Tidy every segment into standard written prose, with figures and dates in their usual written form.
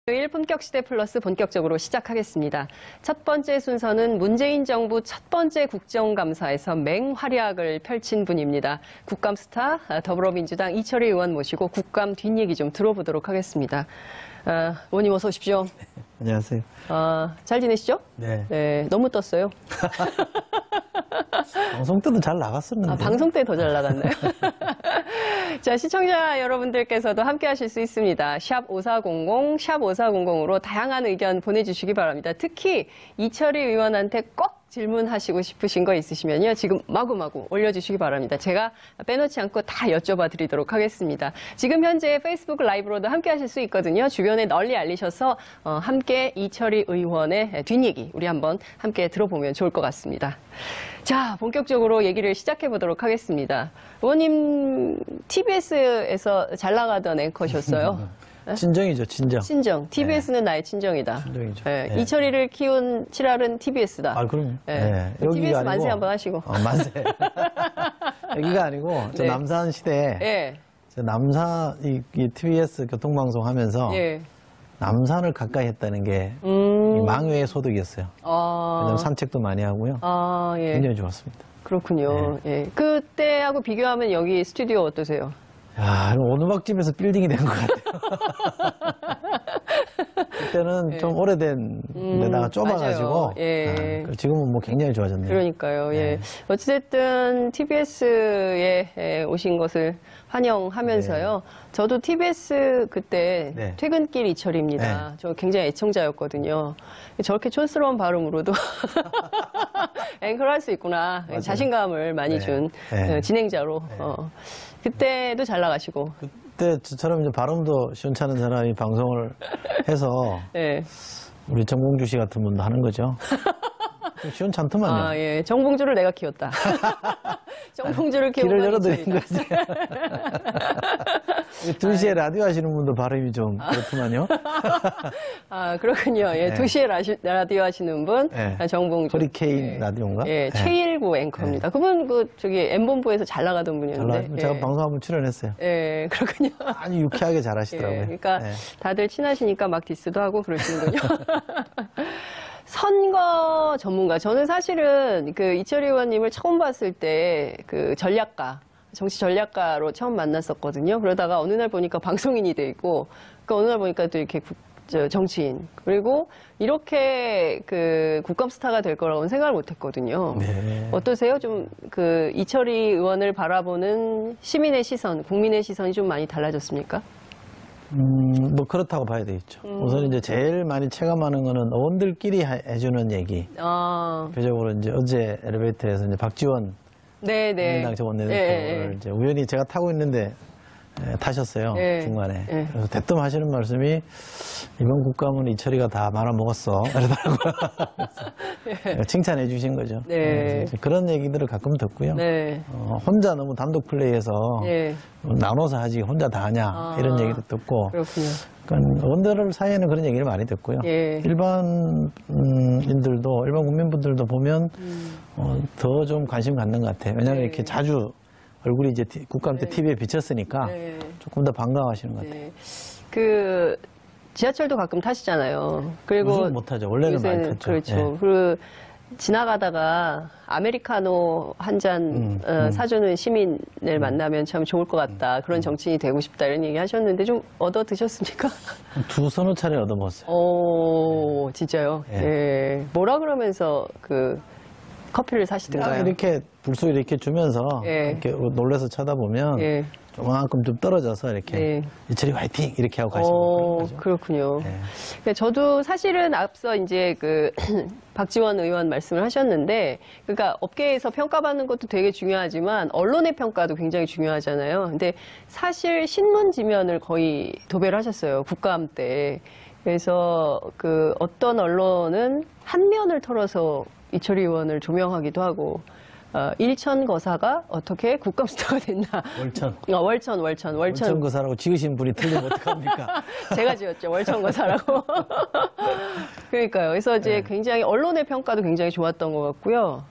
토요일 본격시대 플러스 본격적으로 시작하겠습니다. 첫 번째 순서는 문재인 정부 첫 번째 국정감사에서 맹활약을 펼친 분입니다. 국감 스타 더불어민주당 이철희 의원 모시고 국감 뒷얘기 좀 들어보도록 하겠습니다. 의원님 어서 오십시오. 네, 안녕하세요. 잘 지내시죠? 네. 네, 너무 떴어요. 방송 때도 잘 나갔었는데. 방송 때 더 잘 나갔나요? 자, 시청자 여러분들께서도 함께 하실 수 있습니다. 샵 5400, 샵 5400으로 다양한 의견 보내주시기 바랍니다. 특히 이철희 의원한테 꼭 질문하시고 싶으신 거 있으시면요. 지금 마구마구 올려주시기 바랍니다. 제가 빼놓지 않고 다 여쭤봐 드리도록 하겠습니다. 지금 현재 페이스북 라이브로도 함께 하실 수 있거든요. 주변에 널리 알리셔서 함께 이철희 의원의 뒷얘기 우리 한번 함께 들어보면 좋을 것 같습니다. 자, 본격적으로 얘기를 시작해 보도록 하겠습니다. 의원님 TBS에서 잘 나가던 앵커셨어요. 친정이죠, 친정. 친정. TBS는 나의 친정이다. 친정이죠. 네. 네. 이철이를 키운 칠알은 TBS다. 아, 그럼요. 네. 네. TBS 여기가 만세 아니고, 한번 하시고. 만세. 여기가 아니고, 저 네. 남산 시대에, 예. 저 남산, 이 TBS 교통방송 하면서, 예. 남산을 가까이 했다는 게, 이 망외의 소득이었어요. 왜냐면 산책도 많이 하고요. 예. 굉장히 좋았습니다. 그렇군요. 예. 그때하고 비교하면 여기 스튜디오 어떠세요? 야, 오두막집에서 빌딩이 된 것 같아요. 그때는 좀 오래된 데다가 좁아가지고, 맞아요. 예. 지금은 뭐 굉장히 좋아졌네요. 그러니까요. 예. 네. 어찌됐든 TBS에 오신 것을 환영하면서요. 저도 TBS 그때 네. 퇴근길 이철입니다. 저 굉장히 애청자였거든요. 저렇게 촌스러운 발음으로도 앵커를 할 수 있구나. 맞아요. 자신감을 많이 준 네. 진행자로. 그때도 잘 나가시고. 그때 저처럼 이제 발음도 시원찮은 사람이 방송을 해서 예. 우리 정봉주 씨 같은 분도 하는 거죠. 좀 시원찮더만요. 예. 정봉주를 내가 키웠다. 정봉주를 키운 길을 건 열어드린 이철이다. 거지. 2시에 라디오 하시는 분도 발음이 좀 그렇더만요. 그렇군요. 예. 네. 2시에 라디오 하시는 분, 네. 정봉주. 허리케인 라디오인가? 예, 네. 최일구 앵커입니다. 그분 M본부에서 잘 나가던 분이었는데. 제가 방송 한번 출연했어요. 예, 그렇군요. 아주 유쾌하게 잘 하시더라고요. 예, 그러니까 네. 다들 친하시니까 막 디스도 하고 그러시는군요. 선거 전문가. 저는 사실은 이철희 의원님을 처음 봤을 때 정치 전략가로 처음 만났었거든요. 그러다가 어느 날 보니까 방송인이 돼 있고, 어느 날 보니까 또 이렇게 정치인. 그리고 이렇게 국감 스타가 될 거라고는 생각을 못 했거든요. 네. 어떠세요? 좀 이철희 의원을 바라보는 시민의 시선, 국민의 시선이 좀 많이 달라졌습니까? 뭐 그렇다고 봐야 되겠죠. 우선 이제 제일 많이 체감하는 거는 의원들끼리 해주는 얘기. 대표적으로 이제 어제 엘리베이터에서 이제 박지원 민주당 전 원내대표를 이제 우연히 제가 타고 있는데 타셨어요. 중간에. 그래서 대뜸 하시는 말씀이 이번 국감은 이철이가 다 말아먹었어. 그러더라고요. 칭찬해 주신 거죠. 그런 얘기들을 가끔 듣고요. 혼자 너무 단독 플레이해서 나눠서 하지 혼자 다 하냐 이런 얘기도 듣고. 그렇군요. 그러니까 의원들 사이에는 그런 얘기를 많이 듣고요. 일반 국민분들도 보면 더 좀 관심 갖는 것 같아요. 왜냐하면 이렇게 자주 얼굴이 이제 국감 때 TV에 비쳤으니까 조금 더 반가워하시는 것 같아요. 지하철도 가끔 타시잖아요. 그리고 요즘 못 타죠. 원래는 많이 탔죠. 그렇죠. 그리고 지나가다가 아메리카노 한 잔 사주는 시민을 만나면 참 좋을 것 같다. 그런 정치인이 되고 싶다 이런 얘기 하셨는데 좀 얻어 드셨습니까? 서너 차례 얻어 먹었어요. 오, 진짜요? 뭐라 그러면서 커피를 사시던가요? 이렇게 불쑥 이렇게 주면서 이렇게 놀라서 쳐다보면 조만큼 좀 떨어져서 이렇게 이철이 화이팅 이렇게 하고 가시는 거죠. 그렇군요. 저도 사실은 앞서 이제 박지원 의원 말씀을 하셨는데, 그러니까 업계에서 평가받는 것도 되게 중요하지만 언론의 평가도 굉장히 중요하잖아요. 근데 사실 신문 지면을 거의 도배를 하셨어요. 국감 때. 그래서 어떤 언론은 한 면을 털어서 이철희 의원을 조명하기도 하고, 일천 거사가 어떻게 국감 스타가 됐나. 월천 거사라고 지으신 분이 틀리면 어떡합니까? 제가 지었죠. 월천 거사라고. 그러니까요. 그래서 이제 굉장히 언론의 평가도 굉장히 좋았던 것 같고요.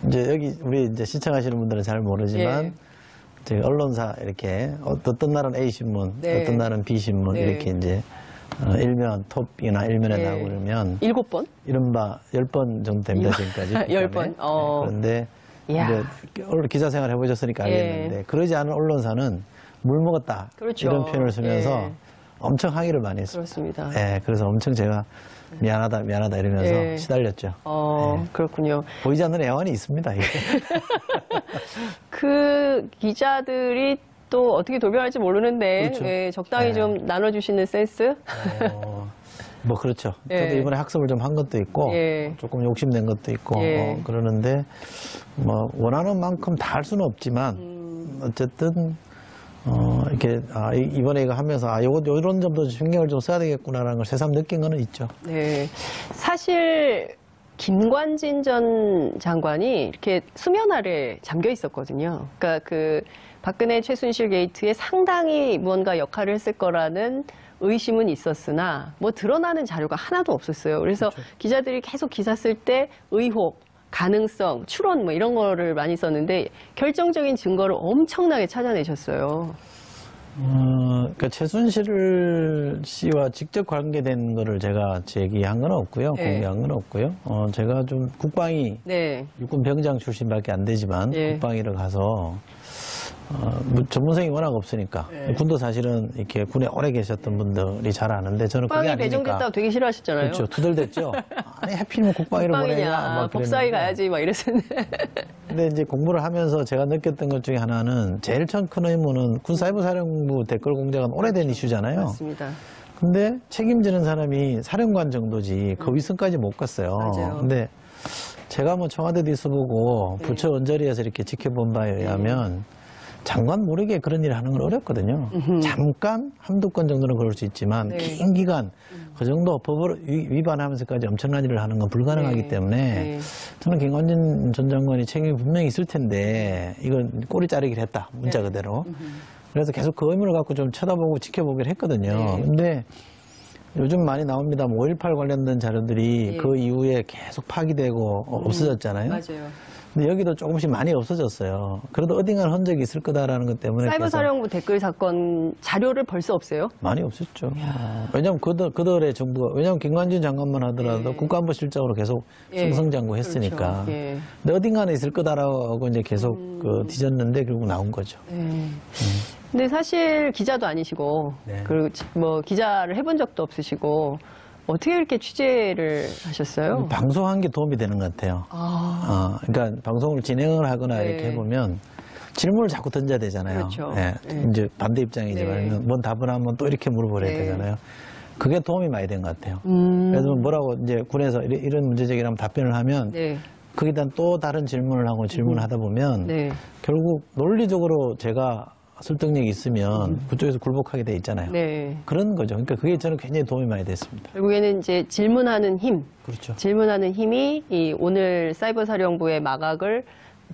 이제 여기 우리 이제 시청하시는 분들은 잘 모르지만 저희 언론사 이렇게 어떤 날은 A 신문, 어떤 날은 B 신문 이렇게 이제 일면, 톱이나 일면에 나오고 그러면 7번? 이른바 10번 정도 됩니다, 지금까지. 10번. 그런데 이제 기자 생활 해보셨으니까 알겠는데 그러지 않은 언론사는 물 먹었다. 그렇죠. 이런 표현을 쓰면서 엄청 항의를 많이 했습니다. 그렇습니다. 네, 그래서 엄청 제가 미안하다 이러면서 시달렸죠. 그렇군요. 보이지 않는 애환이 있습니다. 이게. 그 기자들이 또 어떻게 돌변할지 모르는데 그렇죠. 적당히 좀 나눠주시는 센스? 뭐 그렇죠. 저도 이번에 학습을 좀 한 것도 있고 조금 욕심낸 것도 있고 그러는데 뭐 원하는 만큼 다 할 수는 없지만 어쨌든 이렇게 이번에 이거 하면서 이런 점도 신경을 좀 써야 되겠구나라는 걸 새삼 느낀 거는 있죠. 네, 사실 김관진 전 장관이 이렇게 수면 아래 잠겨 있었거든요. 그러니까 그 박근혜 최순실 게이트에 상당히 무언가 역할을 했을 거라는 의심은 있었으나 뭐 드러나는 자료가 하나도 없었어요. 그래서 기자들이 계속 기사 쓸 때 의혹, 가능성, 추론 뭐 이런 거를 많이 썼는데 결정적인 증거를 엄청나게 찾아내셨어요. 그러니까 최순실 씨와 직접 관계된 거를 제가 제기한 건 없고요. 공개한 건 없고요. 제가 좀 국방위 육군 병장 출신밖에 안 되지만 국방위를 가서 전문성이 워낙 없으니까 군도 사실은 이렇게 군에 오래 계셨던 분들이 잘 아는데 저는 그게 국방위 아니니까 배정됐다고 되게 싫어하셨잖아요. 그렇죠. 투덜댔죠. 아니 하필이면 국방위를 보내냐. 법사위 가야지 막 이랬었는데. 근데 이제 공부를 하면서 제가 느꼈던 것 중에 하나는 제일 큰 의무는 군사이버사령부 댓글 공작은 오래된 이슈잖아요. 맞습니다. 근데 책임지는 사람이 사령관 정도지 그 위선까지 못 갔어요. 맞아요. 근데 제가 뭐 청와대도 있어보고 부처 언저리에서 이렇게 지켜본 바에 의하면 장관 모르게 그런 일을 하는 건 어렵거든요. 잠깐 한두 건 정도는 그럴 수 있지만 긴 기간 그 정도 법을 위반하면서까지 엄청난 일을 하는 건 불가능하기 때문에 저는 김관진 전 장관이 책임이 분명히 있을 텐데 이건 꼬리 자르기를 했다. 문자 그대로. 그래서 계속 그 의무를 갖고 좀 쳐다보고 지켜보기를 했거든요. 근데 요즘 많이 나옵니다. 5.18 관련된 자료들이 그 이후에 계속 파기되고 없어졌잖아요. 맞아요. 근데 여기도 조금씩 많이 없어졌어요. 그래도 어딘가는 흔적이 있을 거다라는 것 때문에. 사이버사령부 댓글 사건 자료를 벌써 없어요? 많이 없었죠. 왜냐하면 그들의 정부가, 왜냐하면 김관진 장관만 하더라도 국가안보실장으로 계속 승승장구했으니까. 그렇죠. 근데 어딘가는 있을 거다라고 이제 계속 뒤졌는데 결국 나온 거죠. 근데 사실 기자도 아니시고, 그리고 뭐 기자를 해본 적도 없으시고, 어떻게 이렇게 취재를 하셨어요? 방송한 게 도움이 되는 것 같아요. 그러니까 방송을 진행을 하거나 이렇게 해보면 질문을 자꾸 던져야 되잖아요. 그렇죠. 이제 반대 입장이지만 뭔 답을 하면 또 이렇게 물어보려야 되잖아요. 그게 도움이 많이 된 것 같아요. 그래서 뭐라고 이제 군에서 이런 문제제기를 하면 답변을 하면 거기에 대한 또 다른 질문을 하고 질문을 하다 보면 결국 논리적으로 제가 설득력이 있으면 그쪽에서 굴복하게 돼 있잖아요. 그런 거죠. 그러니까 그게 저는 굉장히 도움이 많이 됐습니다. 결국에는 이제 질문하는 힘. 그렇죠. 질문하는 힘이 이 오늘 사이버사령부의 마각을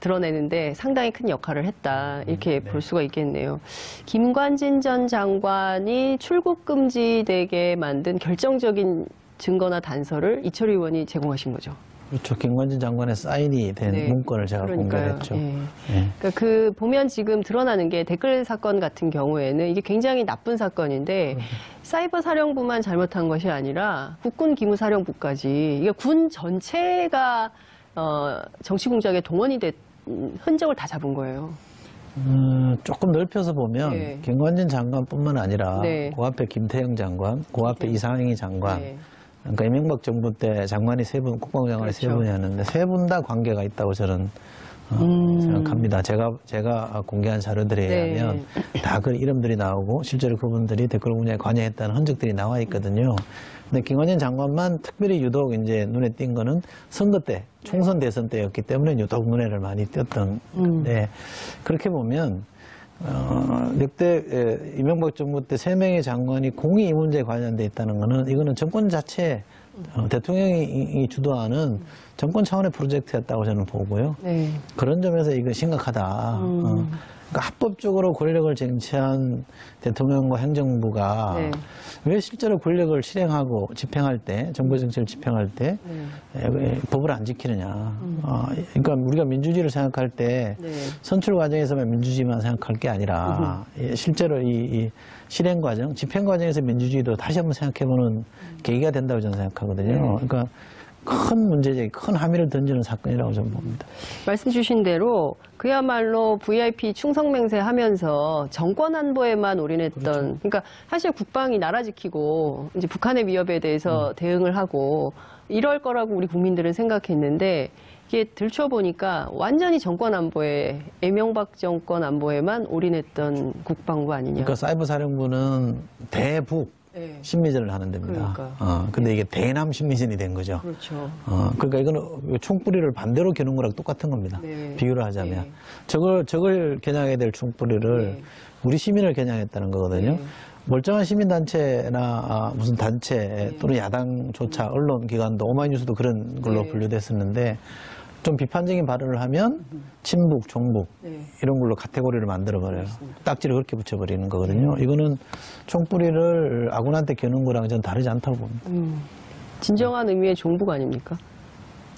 드러내는데 상당히 큰 역할을 했다. 이렇게 볼 수가 있겠네요. 김관진 전 장관이 출국 금지되게 만든 결정적인 증거나 단서를 이철희 의원이 제공하신 거죠. 그렇죠. 김관진 장관의 사인이 된 문건을 제가 공개했죠. 그러니까 그 보면 지금 드러나는 게 댓글 사건 같은 경우에는 이게 굉장히 나쁜 사건인데 사이버 사령부만 잘못한 것이 아니라 국군 기무사령부까지 이게 군 전체가 정치 공작에 동원이 된 흔적을 다 잡은 거예요. 조금 넓혀서 보면 김관진 장관뿐만 아니라 그 앞에 김태형 장관, 그 앞에 이상희 장관. 그러니까 이명박 정부 때 장관이 3분, 국방장관이 3분이었는데 3분 다 관계가 있다고 저는 생각합니다. 제가 공개한 자료들에 의하면 다 그 이름들이 나오고 실제로 그분들이 댓글 공작에 관여했다는 흔적들이 나와 있거든요. 근데 김관진 장관만 특별히 유독 이제 눈에 띈 거는 선거 때, 총선 대선 때였기 때문에 유독 눈에를 많이 띄었던 건데 그렇게 보면 역대 이명박 정부 때 3명의 장관이 공이 이 문제에 관련돼 있다는 거는 이거는 정권 자체 대통령이 주도하는 정권 차원의 프로젝트였다고 저는 보고요. 그런 점에서 이거 심각하다. 그러니까 합법적으로 권력을 쟁취한 대통령과 행정부가 네. 왜 실제로 권력을 실행하고 집행할 때, 정부 정책을 집행할 때 법을 안 지키느냐. 그러니까 우리가 민주주의를 생각할 때 선출 과정에서만 민주주의만 생각할 게 아니라 실제로 이 실행 과정, 집행 과정에서 민주주의도 다시 한번 생각해보는 계기가 된다고 저는 생각하거든요. 그러니까 큰 문제제기, 큰 함의를 던지는 사건이라고 저는 봅니다. 말씀 주신 대로 그야말로 VIP 충성맹세 하면서 정권 안보에만 올인했던, 그렇죠. 그러니까 사실 국방이 나라 지키고 이제 북한의 위협에 대해서 대응을 하고 이럴 거라고 우리 국민들은 생각했는데 이게 들춰보니까 완전히 정권 안보에, 이명박 정권 안보에만 올인했던 국방부 아니냐. 그러니까 사이버 사령부는 대북 심리전을 하는 데입니다. 근데 이게 대남 심리전이 된 거죠. 그렇죠. 그러니까 이거는 총뿌리를 반대로 겨눈 거랑 똑같은 겁니다. 비유를 하자면. 적을 겨냥해야 될 총뿌리를 우리 시민을 겨냥했다는 거거든요. 멀쩡한 시민단체나 무슨 단체 또는 야당조차 언론기관도 오마이뉴스도 그런 걸로 분류됐었는데 좀 비판적인 발언을 하면 친북, 종북 이런 걸로 카테고리를 만들어버려요. 딱지를 그렇게 붙여버리는 거거든요. 이거는 총뿌리를 아군한테 겨눈 거랑 전 다르지 않다고 봅니다. 진정한 의미의 종북 아닙니까?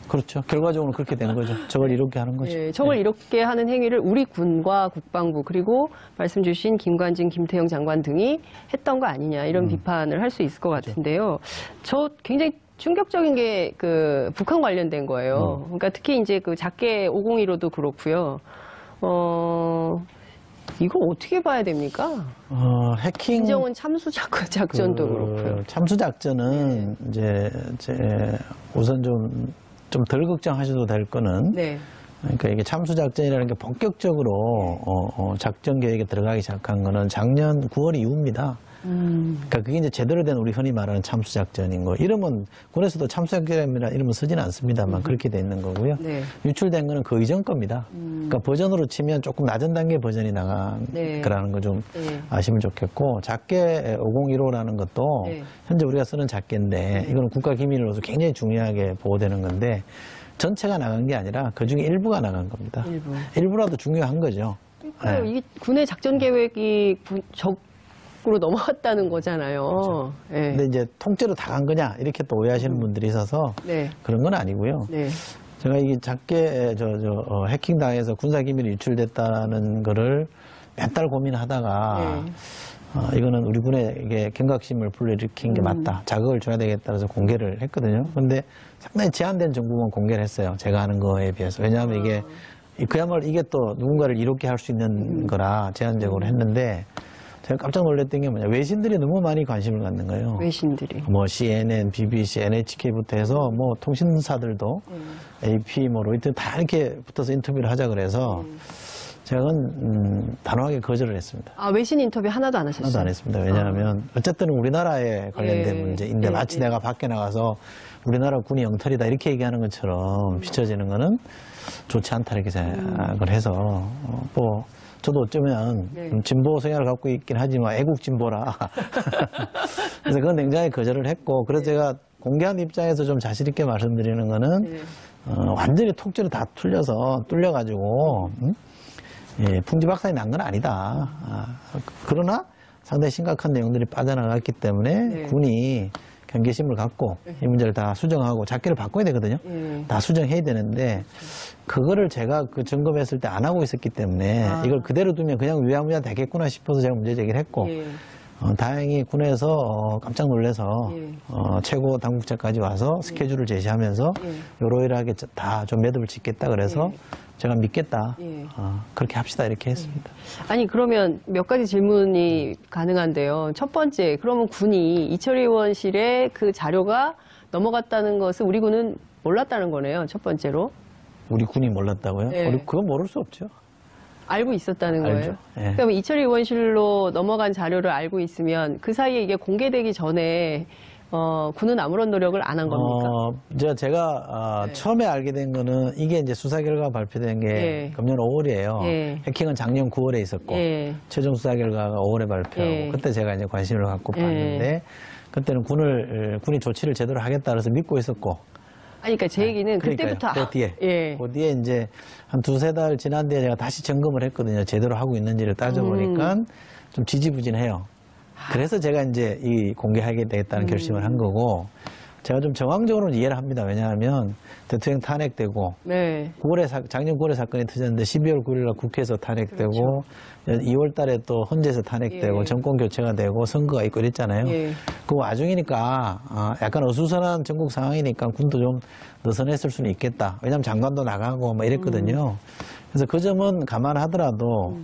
그렇죠. 결과적으로 그렇게 된 거죠. 저걸 이렇게 하는 거죠. 저걸 이렇게 하는 행위를 우리 군과 국방부 그리고 말씀 주신 김관진, 김태형 장관 등이 했던 거 아니냐 이런 비판을 할 수 있을 것 같은데요. 저 굉장히 충격적인 게 그 북한 관련된 거예요. 그러니까 특히 이제 그 작게 501호도 그렇고요. 이거 어떻게 봐야 됩니까? 해킹. 김정은 참수 작전도 그렇고요. 참수 작전은 이제 우선 좀 덜 걱정하셔도 될 거는. 그러니까 이게 참수 작전이라는 게 본격적으로 작전 계획에 들어가기 시작한 거는 작년 9월 이후입니다. 그러니까 그게 이제 제대로 된 우리 흔히 말하는 참수 작전인 거. 이름은 군에서도 참수 작전이라 이름은 쓰지는 않습니다만 그렇게 돼 있는 거고요. 유출된 거는 그 이전 겁니다. 그러니까 버전으로 치면 조금 낮은 단계 버전이 나간 거라는 거 좀 아시면 좋겠고, 작게 5015라는 것도 현재 우리가 쓰는 작게인데 이거는 국가 기밀로서 굉장히 중요하게 보호되는 건데 전체가 나간 게 아니라 그중에 일부가 나간 겁니다. 일부라도 중요한 거죠. 이게 군의 작전 계획이 적으로 넘어갔다는 거잖아요. 그렇죠. 근데 이제 통째로 다 간 거냐 이렇게 또 오해하시는 분들이 있어서 그런 건 아니고요. 제가 이게 작게 해킹 당해서 군사 기밀이 유출됐다는 거를 몇 달 고민하다가 이거는 우리 군에게 경각심을 불러일으킨 게 맞다. 자극을 줘야 되겠다 해서 공개를 했거든요. 근데 상당히 제한된 정보만 공개를 했어요. 제가 하는 거에 비해서. 왜냐하면 이게 그야말로 이게 또 누군가를 이롭게 할 수 있는 거라 제한적으로 했는데 제가 깜짝 놀랐던 게 뭐냐. 외신들이 너무 많이 관심을 갖는 거예요. 외신들이. 뭐 CNN, BBC, NHK부터 해서 뭐 통신사들도 AP, 뭐 로이터 다 이렇게 붙어서 인터뷰를 하자 그래서 제가 단호하게 거절을 했습니다. 외신 인터뷰 하나도 안 하셨어요? 하나도 안 했습니다. 왜냐하면 어쨌든 우리나라에 관련된 문제인데 마치 내가 밖에 나가서 우리나라 군이 영털이다 이렇게 얘기하는 것처럼 비춰지는 거는 좋지 않다 이렇게 생각을 해서 뭐 저도 어쩌면 진보 성향을 갖고 있긴 하지만 애국 진보라 그래서 그건 굉장히 거절을 했고, 그래서 제가 공개한 입장에서 좀 자신 있게 말씀드리는 거는 완전히 통째로 다 뚫려가지고 풍지박산이 난 건 아니다. 그러나 상당히 심각한 내용들이 빠져나갔기 때문에 군이 경계심을 갖고 이 문제를 다 수정하고 작기를 바꿔야 되거든요. 다 수정해야 되는데 그거를 제가 그 점검했을 때 안 하고 있었기 때문에 이걸 그대로 두면 그냥 위야무야 되겠구나 싶어서 제가 문제 제기를 했고 다행히 군에서 깜짝 놀라서 최고 당국자까지 와서 스케줄을 제시하면서 요러이러하게 다 좀 매듭을 짓겠다 그래서 제가 믿겠다. 그렇게 합시다 이렇게 했습니다. 아니 그러면 몇 가지 질문이 가능한데요. 첫 번째, 그러면 군이 이철희 의원실에 그 자료가 넘어갔다는 것을 우리 군은 몰랐다는 거네요. 첫 번째로. 우리 군이 몰랐다고요? 그건 모를 수 없죠. 알고 있었다는 알죠. 거예요? 그럼 이철희 의원실로 넘어간 자료를 알고 있으면 그 사이에 이게 공개되기 전에 군은 아무런 노력을 안 한 겁니까? 제가 처음에 알게 된 거는 이게 이제 수사 결과 발표된 게 금년 5월이에요. 해킹은 작년 9월에 있었고 최종 수사 결과가 5월에 발표하고 그때 제가 이제 관심을 갖고 봤는데 그때는 군이 조치를 제대로 하겠다 그래서 믿고 있었고. 아니, 그러니까 제 얘기는 그때부터. 그 뒤에. 예. 그 뒤에 이제 한 두세 달 지난 뒤에 제가 다시 점검을 했거든요. 제대로 하고 있는지를 따져보니까 좀 지지부진해요. 그래서 제가 이제 이 공개하게 되겠다는 결심을 한 거고, 제가 좀 정황적으로 이해를 합니다. 왜냐하면 대통령 탄핵되고, 네. 작년 9월에 사건이 터졌는데 12월 9일날 국회에서 탄핵되고, 그렇죠. 2월 달에 또 헌재에서 탄핵되고, 예. 정권 교체가 되고, 선거가 있고 이랬잖아요. 예. 그 와중이니까, 약간 어수선한 전국 상황이니까 군도 좀 느슨했을 수는 있겠다. 왜냐하면 장관도 나가고 뭐 이랬거든요. 그래서 그 점은 감안하더라도,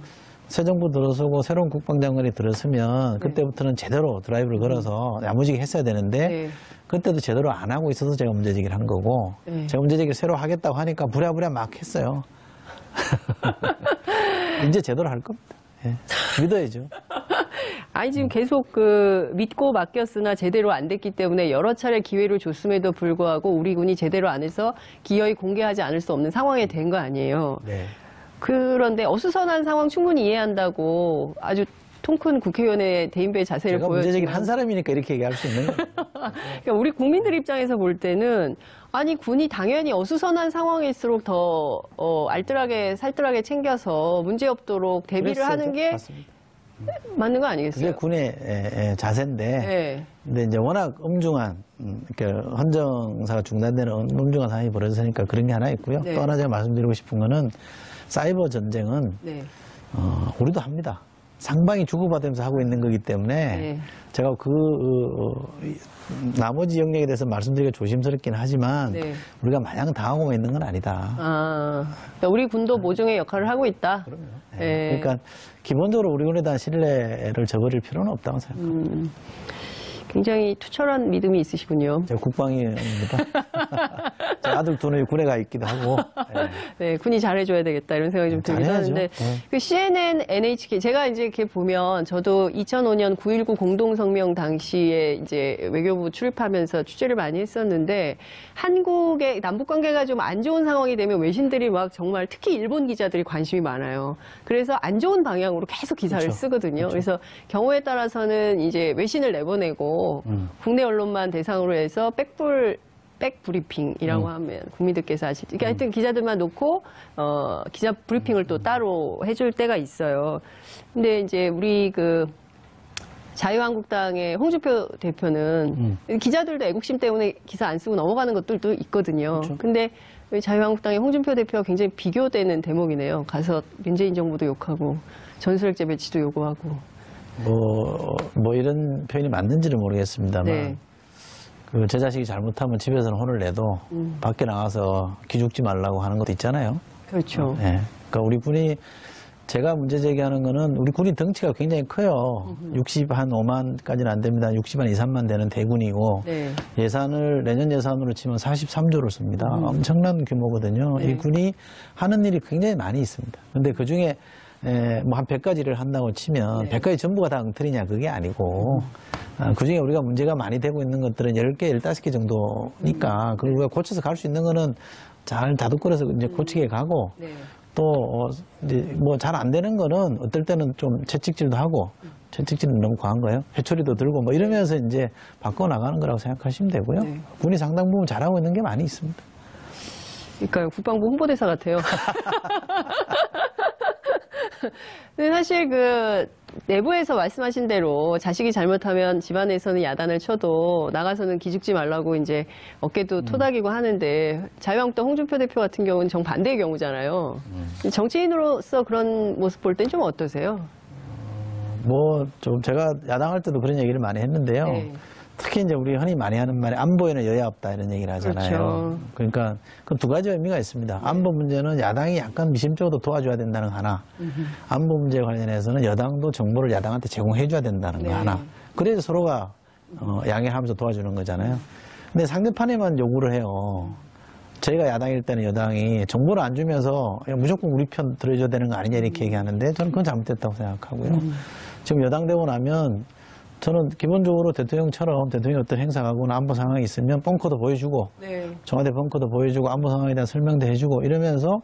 새 정부 들어서고 새로운 국방장관이 들어서면 그때부터는 제대로 드라이브를 걸어서 야무지게 했어야 되는데 네. 그때도 제대로 안 하고 있어서 제가 문제제기를 한 거고 네. 제가 문제제기를 새로 하겠다고 하니까 부랴부랴 막 했어요. 이제 제대로 할 겁니다. 예. 믿어야죠. 아니 지금 계속 믿고 맡겼으나 제대로 안 됐기 때문에 여러 차례 기회를 줬음에도 불구하고 우리 군이 제대로 안 해서 기어이 공개하지 않을 수 없는 상황이 된 거 아니에요. 네. 그런데 어수선한 상황 충분히 이해한다고 아주 통큰 국회의원의 대인배의 자세를 보여주고. 제가 문제제기를 한 사람이니까 이렇게 얘기할 수 있는 거예요. 그러니까 우리 국민들 입장에서 볼 때는 아니 군이 당연히 어수선한 상황일수록 더 알뜰하게 살뜰하게 챙겨서 문제 없도록 대비를 하는 게 맞습니다. 맞는 거 아니겠어요? 그게 군의 자세인데, 네. 근데 이제 워낙 엄중한, 헌정사가 중단되는 엄중한 상황이 벌어졌으니까 그런 게 하나 있고요. 네. 또 하나 제가 말씀드리고 싶은 거는 사이버 전쟁은 네. 우리도 합니다. 상방이 주고받으면서 하고 있는 거기 때문에 네. 제가 나머지 영역에 대해서 말씀드리기가 조심스럽긴 하지만 네. 우리가 마냥 당하고만 있는 건 아니다. 그러니까 우리 군도 모종의 역할을 하고 있다. 그럼요. 네. 그러니까 기본적으로 우리 군에 대한 신뢰를 저버릴 필요는 없다고 생각합니다. 굉장히 투철한 믿음이 있으시군요. 제가 국방위입니다. 제 아들 돈이 군에 가 있기도 하고. 네. 네, 군이 잘해줘야 되겠다 이런 생각이 좀 들기도 하는데 그 CNN, NHK 제가 이제 이렇게 보면 저도 2005년 9.19 공동성명 당시에 이제 외교부 출입하면서 취재를 많이 했었는데 한국의 남북 관계가 좀 안 좋은 상황이 되면 외신들이 막 정말 특히 일본 기자들이 관심이 많아요. 그래서 안 좋은 방향으로 계속 기사를 그렇죠. 쓰거든요. 그렇죠. 그래서 경우에 따라서는 이제 외신을 내보내고 국내 언론만 대상으로 해서 백브리핑이라고 하면 국민들께서 아실 때 하여튼 기자들만 놓고 기자 브리핑을 또 따로 해줄 때가 있어요. 근데 이제 우리 자유한국당의 홍준표 대표는 기자들도 애국심 때문에 기사 안 쓰고 넘어가는 것들도 있거든요. 그렇죠. 근데 자유한국당의 홍준표 대표가 굉장히 비교되는 대목이네요. 가서 문재인 정부도 욕하고 전술핵제 배치도 요구하고. 뭐 이런 표현이 맞는지는 모르겠습니다만 네. 제 자식이 잘못하면 집에서는 혼을 내도 밖에 나가서 기죽지 말라고 하는 것도 있잖아요. 그렇죠. 네. 그러니까 우리 군이 제가 문제 제기하는 거는 우리 군이 덩치가 굉장히 커요. 65만까지는 안 됩니다. 60만 2, 3만 되는 대군이고 네. 내년 예산으로 치면 43조를 씁니다. 엄청난 규모거든요. 네. 이 군이 하는 일이 굉장히 많이 있습니다. 그런데 그중에 뭐 한 100가지를 한다고 치면 네. 100가지 전부가 다 엉터리냐 그게 아니고 그중에 우리가 문제가 많이 되고 있는 것들은 10개, 15개 정도니까 그걸 우리가 고쳐서 갈 수 있는 거는 잘 다독거려서 이제 고치게 가고 네. 또 이제 뭐 잘 안 되는 거는 어떨 때는 좀 채찍질도 하고 채찍질은 너무 과한 거예요. 회초리도 들고 뭐 이러면서 이제 바꿔 나가는 거라고 생각하시면 되고요. 네. 군이 상당 부분 잘하고 있는 게 많이 있습니다. 그러니까요. 국방부 홍보대사 같아요. 근데 사실 내부에서 말씀하신 대로 자식이 잘못하면 집안에서는 야단을 쳐도 나가서는 기죽지 말라고 이제 어깨도 토닥이고 하는데 자유한국당 홍준표 대표 같은 경우는 정반대의 경우잖아요. 정치인으로서 그런 모습 볼 땐 좀 어떠세요? 좀 제가 야당할 때도 그런 얘기를 많이 했는데요. 네. 특히 이제 우리 흔히 많이 하는 말이 안보에는 여야 없다 이런 얘기를 하잖아요. 그렇죠. 그러니까 그 두 가지 의미가 있습니다. 네. 안보 문제는 야당이 약간 미심쩍어도 도와줘야 된다는 거 하나. 안보 문제에 관련해서는 여당도 정보를 야당한테 제공해줘야 된다는 거 네. 하나. 그래서 서로가 양해하면서 도와주는 거잖아요. 근데 상대편에만 요구를 해요. 저희가 야당일 때는 여당이 정보를 안 주면서 무조건 우리 편 들어줘야 되는 거 아니냐 이렇게 얘기하는데 저는 그건 잘못됐다고 생각하고요. 지금 여당 되고 나면 저는 기본적으로 대통령처럼 대통령이 어떤 행사하거나 안보 상황이 있으면 벙커도 보여주고 네. 청와대 벙커도 보여주고 안보 상황에 대한 설명도 해주고 이러면서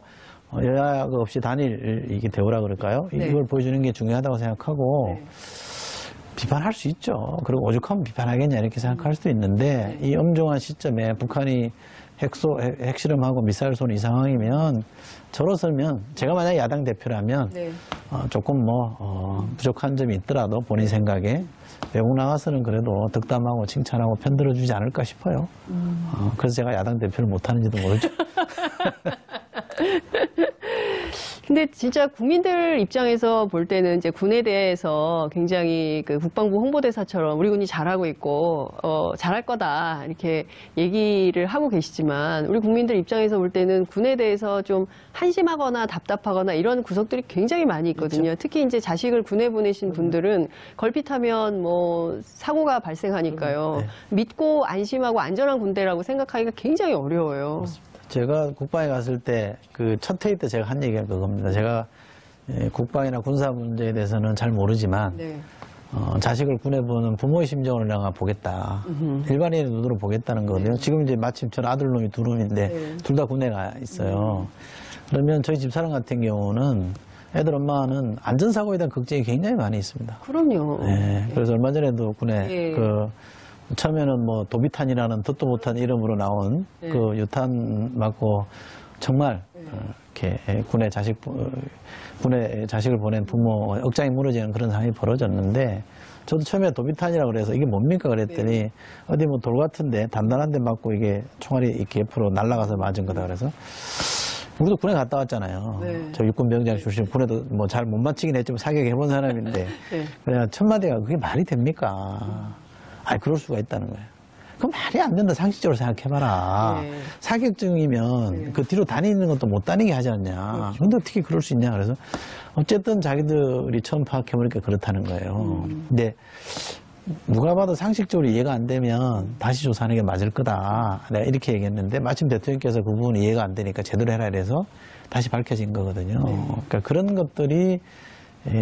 여야가 없이 단일 이게 대우라 그럴까요? 네. 이걸 보여주는 게 중요하다고 생각하고 네. 비판할 수 있죠. 그리고 오죽하면 비판하겠냐 이렇게 생각할 수도 있는데 이 엄중한 시점에 북한이 핵실험하고 미사일 쏘는 이 상황이면 저로서면 제가 만약 야당 대표라면 네. 조금 부족한 점이 있더라도 본인 생각에 외국 나가서는 그래도 덕담하고 칭찬하고 편들어주지 않을까 싶어요. 그래서 제가 야당 대표를 못하는지도 모르죠. 근데 진짜 국민들 입장에서 볼 때는 이제 군에 대해서 굉장히 그 국방부 홍보대사처럼 우리 군이 잘하고 있고, 잘할 거다, 이렇게 얘기를 하고 계시지만, 우리 국민들 입장에서 볼 때는 군에 대해서 좀 한심하거나 답답하거나 이런 구석들이 굉장히 많이 있거든요. 그렇죠. 특히 이제 자식을 군에 보내신 분들은 걸핏하면 뭐 사고가 발생하니까요. 네. 믿고 안심하고 안전한 군대라고 생각하기가 굉장히 어려워요. 그렇습니다. 제가 국방에 갔을 때 그 첫 회의 때 제가 한 얘기가 그겁니다. 제가 국방이나 군사 문제에 대해서는 잘 모르지만 네. 자식을 군에 보는 부모의 심정을 내가 보겠다. 일반인의 눈으로 보겠다는 거거든요. 네. 지금 이제 마침 전 아들놈이 두 놈인데 네. 둘 다 군에 가 있어요. 그러면 저희 집사람 같은 경우는 애들 엄마는 안전사고에 대한 걱정이 굉장히 많이 있습니다. 그럼요. 네. 그래서 얼마 전에도 군에 네. 처음에는 뭐 도비탄이라는 듣도 못한 이름으로 나온 네. 그 유탄 맞고 정말 네. 이렇게 군에 자식을 보낸 부모 억장이 무너지는 그런 상황이 벌어졌는데 저도 처음에 도비탄이라고 그래서 이게 뭡니까 그랬더니 네. 어디 뭐 돌 같은데 단단한 데 맞고 이게 총알이 이렇게 옆으로 날아가서 맞은 거다 그래서 우리도 군에 갔다 왔잖아요. 네. 저 육군병장 출신 군에도 뭐 잘 못 맞히긴 했지만 사격해본 사람인데 네. 그냥 첫 마디가 그게 말이 됩니까? 아니, 그럴 수가 있다는 거예요. 그럼 말이 안 된다, 상식적으로 생각해봐라. 네. 사격증이면 네. 그 뒤로 다니는 것도 못 다니게 하지 않냐. 그렇죠. 근데 어떻게 그럴 수 있냐. 그래서 어쨌든 자기들이 처음 파악해보니까 그렇다는 거예요. 근데 누가 봐도 상식적으로 이해가 안 되면 다시 조사하는 게 맞을 거다. 내가 이렇게 얘기했는데 마침 대통령께서 그 부분이 이해가 안 되니까 제대로 해라 이래서 다시 밝혀진 거거든요. 네. 그러니까 그런 것들이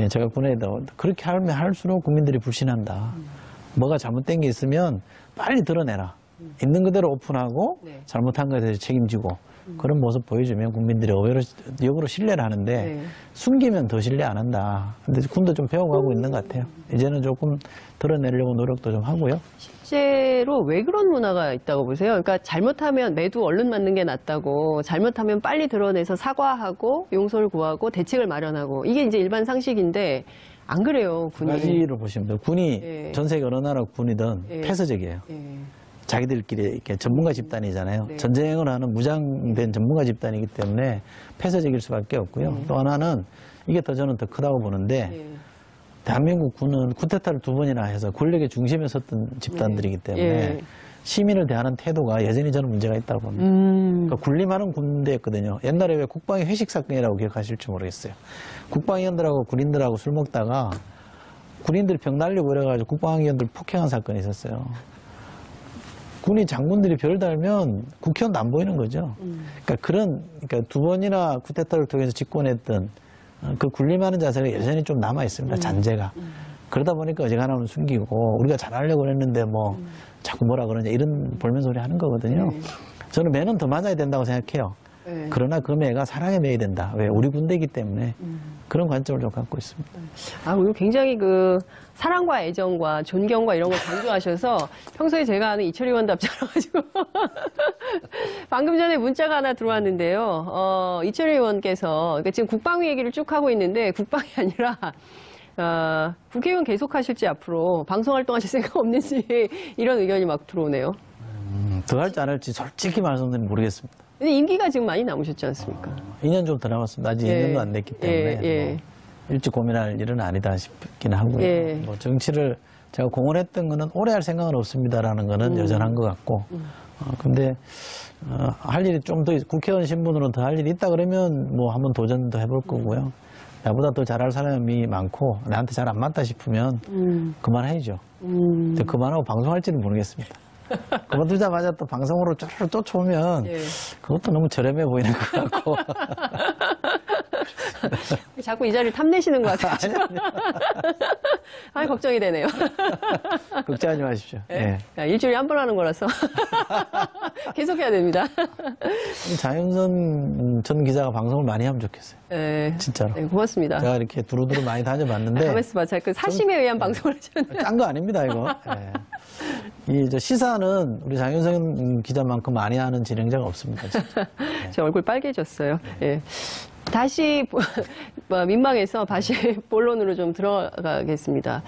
제가 군에도 그렇게 하면 할수록 국민들이 불신한다. 뭐가 잘못된 게 있으면 빨리 드러내라. 있는 그대로 오픈하고 네. 잘못한 것에 대해서 책임지고 그런 모습 보여주면 국민들이 역으로 신뢰를 하는데 네. 숨기면 더 신뢰 안 한다. 근데 군도 좀 배워가고 있는 것 같아요. 이제는 조금 드러내려고 노력도 좀 하고요. 실제로 왜 그런 문화가 있다고 보세요? 그러니까 잘못하면 매도 얼른 맞는 게 낫다고 잘못하면 빨리 드러내서 사과하고 용서를 구하고 대책을 마련하고 이게 이제 일반 상식인데 안 그래요, 군이. 두 가지로 보시면 돼요. 군이 예. 전 세계 어느 나라 군이든 예. 폐쇄적이에요. 예. 자기들끼리 이렇게 전문가 집단이잖아요. 네. 전쟁을 하는 무장된 전문가 집단이기 때문에 폐쇄적일 수밖에 없고요. 또 하나는 이게 저는 더 크다고 보는데 대한민국 군은 쿠데타를 2번이나 해서 권력의 중심에 섰던 집단들이기 때문에 시민을 대하는 태도가 여전히 저는 문제가 있다고 봅니다. 그러니까 군림하는 군대였거든요. 옛날에 왜 국방의 회식 사건이라고 기억하실지 모르겠어요. 국방위원들하고 군인들하고 술 먹다가 군인들이 병 날리고 그래가지고 국방위원들 폭행한 사건이 있었어요. 군이 장군들이 별 달면 국회의원도 안 보이는 거죠. 그러니까 2번이나 쿠데타를 통해서 집권했던 그 군림하는 자세가 여전히 좀 남아 있습니다. 잔재가. 그러다 보니까 어지간하면 숨기고 우리가 잘하려고 했는데 뭐 자꾸 뭐라 그러냐 이런 볼멘소리 하는 거거든요. 저는 매는 더 맞아야 된다고 생각해요. 그러나 그 매가 사랑의 매야 된다. 왜? 우리 군대이기 때문에 그런 관점을 좀 갖고 있습니다. 아, 오늘 굉장히 그 사랑과 애정과 존경과 이런 걸 강조하셔서 평소에 제가 아는 이철희 의원답잖아가지고 방금 전에 문자가 하나 들어왔는데요. 이철희 의원께서 그러니까 지금 국방위 얘기를 쭉 하고 있는데 국방이 아니라 국회의원 계속 하실지 앞으로 방송활동하실 생각 없는지 이런 의견이 막 들어오네요. 더 할지 안 할지 솔직히 말씀드리면 모르겠습니다. 근데 임기가 지금 많이 남으셨지 않습니까? 2년 좀 더 남았습니다. 아직 2년도 안 됐기 때문에 뭐 일찍 고민할 일은 아니다 싶긴 하고요. 뭐 정치를 제가 공헌했던 거는 오래 할 생각은 없습니다라는 거는 여전한 것 같고 근데 할 일이 좀 더 국회의원 신분으로 더 할 일이 있다 그러면 뭐 한번 도전도 해볼 거고요. 나보다 더 잘할 사람이 많고 나한테 잘 안 맞다 싶으면 그만해야죠. 근데 그만하고 방송할지는 모르겠습니다. 그만두자마자 또 방송으로 쪼르르 쫓아오면 그것도 너무 저렴해 보이는 것 같고 자꾸 이 자리를 탐내시는 것 같아요. 아, 걱정이 되네요. 걱정하지 마십시오. 네. 네. 일주일에 한 번 하는 거라서 계속해야 됩니다. 장윤선 전 기자가 방송을 많이 하면 좋겠어요. 네. 진짜로. 네, 고맙습니다. 제가 이렇게 두루두루 많이 다녀봤는데. 가만있어 봐. 그 사심에 의한 방송을 하셨네요. 짠 거 아닙니다, 이거. 네. 시사는 우리 장윤선 기자만큼 많이 하는 진행자가 없습니다. 네. 제 얼굴 빨개졌어요. 네. 다시 민망해서 다시 본론으로 좀 들어가겠습니다.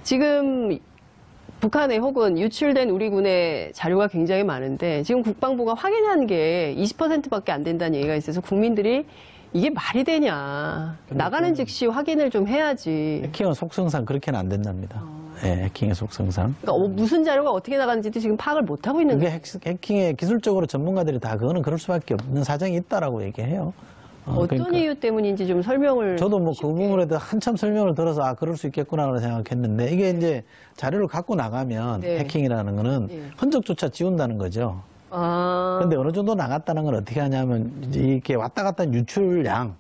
지금 북한에 혹은 유출된 우리 군의 자료가 굉장히 많은데 지금 국방부가 확인한 게 20%밖에 안 된다는 얘기가 있어서 국민들이 이게 말이 되냐. 나가는 즉시 확인을 좀 해야지. 해킹은 속성상 그렇게는 안 된답니다. 네, 해킹의 속성상. 그러니까 무슨 자료가 어떻게 나가는지도 지금 파악을 못하고 있는 거예요. 해킹에 기술적으로 전문가들이 다 그거는 그럴 수밖에 없는 사정이 있다라고 얘기해요. 어떤 그러니까 이유 때문인지 좀 설명을. 저도 뭐 그 부분에 대해서 한참 설명을 들어서 그럴 수 있겠구나 생각했는데 이게 이제 자료를 갖고 나가면 네. 해킹이라는 거는 흔적조차 지운다는 거죠. 그런데 어느 정도 나갔다는 건 어떻게 하냐면 이렇게 왔다 갔다 유출량,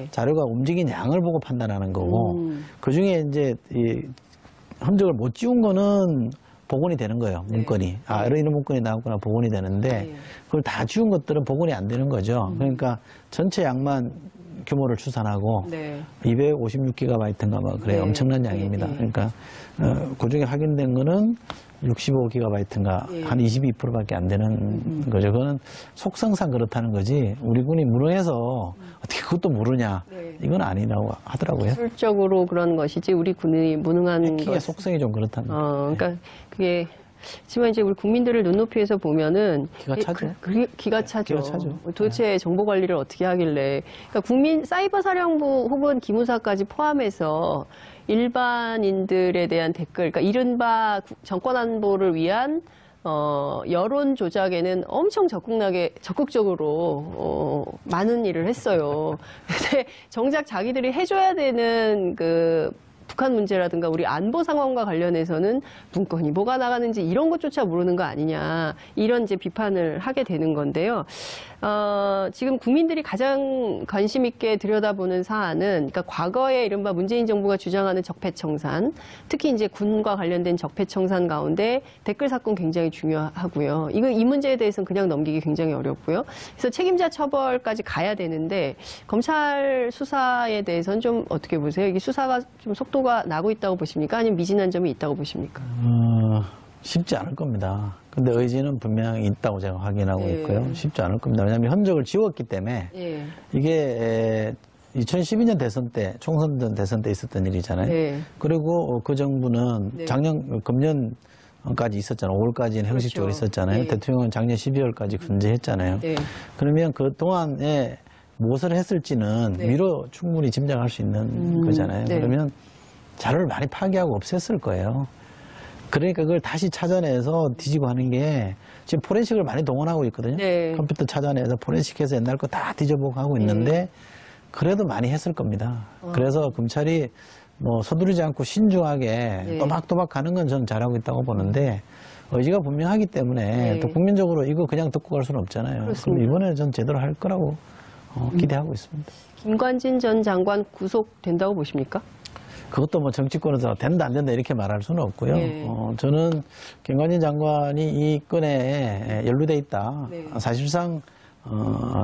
자료가 움직인 양을 보고 판단하는 거고 그 중에 이제 이 흔적을 못 지운 거는 복원이 되는 거예요, 문건이. 이런 문건이 나왔구나 복원이 되는데 그걸 다 지운 것들은 복원이 안 되는 거죠. 그러니까 전체 양만 규모를 추산하고 256GB인가 뭐 그래요. 엄청난 양입니다. 그러니까 그 중에 확인된 거는 65GB인가 한 22%밖에 안 되는 거죠. 그거는 속성상 그렇다는 거지 우리 군이 무능해서 어떻게 그것도 모르냐 이건 아니라고 하더라고요. 기술적으로 그런 것이지 우리 군이 무능한 해킹의 속성이 좀 그렇다는 거죠. 그러니까 그게 하지만 이제 우리 국민들을 눈높이에서 보면은 기가 차죠. 기가 차죠. 기가 차죠. 도대체 정보 관리를 어떻게 하길래? 그러니까 국민 사이버 사령부 혹은 기무사까지 포함해서 일반인들에 대한 댓글, 그러니까 이른바 정권 안보를 위한 여론 조작에는 엄청 적극적으로 많은 일을 했어요. 근데 정작 자기들이 해줘야 되는 그 북한 문제라든가 우리 안보 상황과 관련해서는 문건이 뭐가 나가는지 이런 것조차 모르는 거 아니냐 이런 이제 비판을 하게 되는 건데요. 지금 국민들이 가장 관심 있게 들여다보는 사안은 그러니까 과거에 이른바 문재인 정부가 주장하는 적폐청산, 특히 이제 군과 관련된 적폐청산 가운데 댓글 사건 굉장히 중요하고요. 이 문제에 대해서는 그냥 넘기기 굉장히 어렵고요. 그래서 책임자 처벌까지 가야 되는데 검찰 수사에 대해서는 좀 어떻게 보세요? 이게 수사가 좀 속도가 나고 있다고 보십니까? 아니면 미진한 점이 있다고 보십니까? 쉽지 않을 겁니다. 근데 의지는 분명히 있다고 제가 확인하고 있고요. 쉽지 않을 겁니다. 왜냐하면 흔적을 지웠기 때문에 이게 2012년 대선 때, 총선 전 대선 때 있었던 일이잖아요. 그리고 그 정부는 금년까지 있었잖아요. 5월까지는 형식적으로 있었잖아요. 대통령은 작년 12월까지 군제했잖아요. 그러면 그 동안에 무엇을 했을지는 미로 충분히 짐작할 수 있는 거잖아요. 그러면 자료를 많이 파괴하고 없앴을 거예요. 그러니까 그걸 다시 찾아내서 뒤지고 하는 게 지금 포렌식을 많이 동원하고 있거든요. 컴퓨터 찾아내서 포렌식해서 옛날 거 다 뒤져보고 하고 있는데 그래도 많이 했을 겁니다. 그래서 검찰이 뭐 서두르지 않고 신중하게 또박또박 가는 건 저는 잘하고 있다고 보는데 의지가 분명하기 때문에 또 국민적으로 이거 그냥 듣고 갈 수는 없잖아요. 그럼 이번에 전 제대로 할 거라고 기대하고 있습니다. 김관진 전 장관 구속된다고 보십니까? 그것도 뭐 정치권에서 된다 안 된다 이렇게 말할 수는 없고요. 저는 김관진 장관이 이 건에 연루돼 있다. 사실상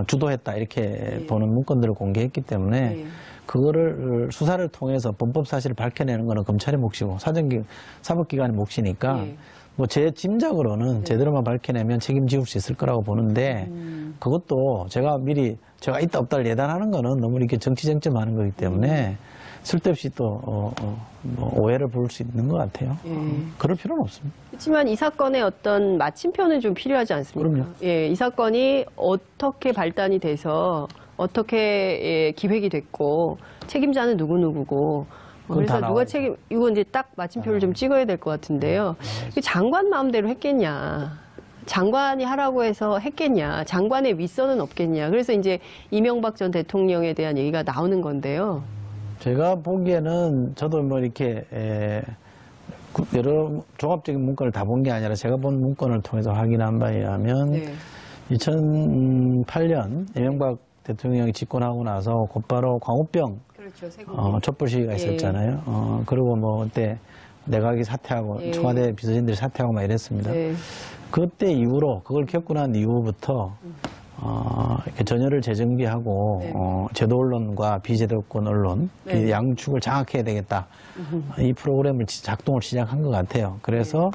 주도했다 이렇게 보는 문건들을 공개했기 때문에 그거를 수사를 통해서 범법 사실을 밝혀내는 거는 검찰의 몫이고 사법기관의 몫이니까 뭐 제 짐작으로는 제대로만 밝혀내면 책임지울 수 있을 거라고 보는데 그것도 제가 미리 제가 있다 없다를 예단하는 거는 너무 이렇게 정치쟁점하는 거기 때문에 쓸데없이 또 뭐 오해를 부를 수 있는 것 같아요. 그럴 필요는 없습니다. 그렇지만 이 사건의 어떤 마침표는 좀 필요하지 않습니까? 그럼요. 이 사건이 어떻게 발단이 돼서 어떻게 기획이 됐고 책임자는 누구누구고 그래서 누가 이거 이제 딱 마침표를 좀 찍어야 될 것 같은데요. 장관 마음대로 했겠냐? 장관이 하라고 해서 했겠냐? 장관의 윗선은 없겠냐? 그래서 이제 이명박 전 대통령에 대한 얘기가 나오는 건데요. 제가 보기에는 저도 뭐 이렇게 여러 종합적인 문건을 다 본 게 아니라 제가 본 문건을 통해서 확인한 바에 의하면 2008년 이명박 대통령이 집권하고 나서 곧바로 광우병 그렇죠, 촛불 시위가 있었잖아요. 그리고 뭐 그때 내각이 사퇴하고 청와대 비서진들이 사퇴하고 막 이랬습니다. 그때 이후로 그걸 겪고 난 이후부터 이렇게 전열을 재정비하고 제도 언론과 비제도권 언론 그 양축을 장악해야 되겠다. 이 프로그램을 작동을 시작한 것 같아요. 그래서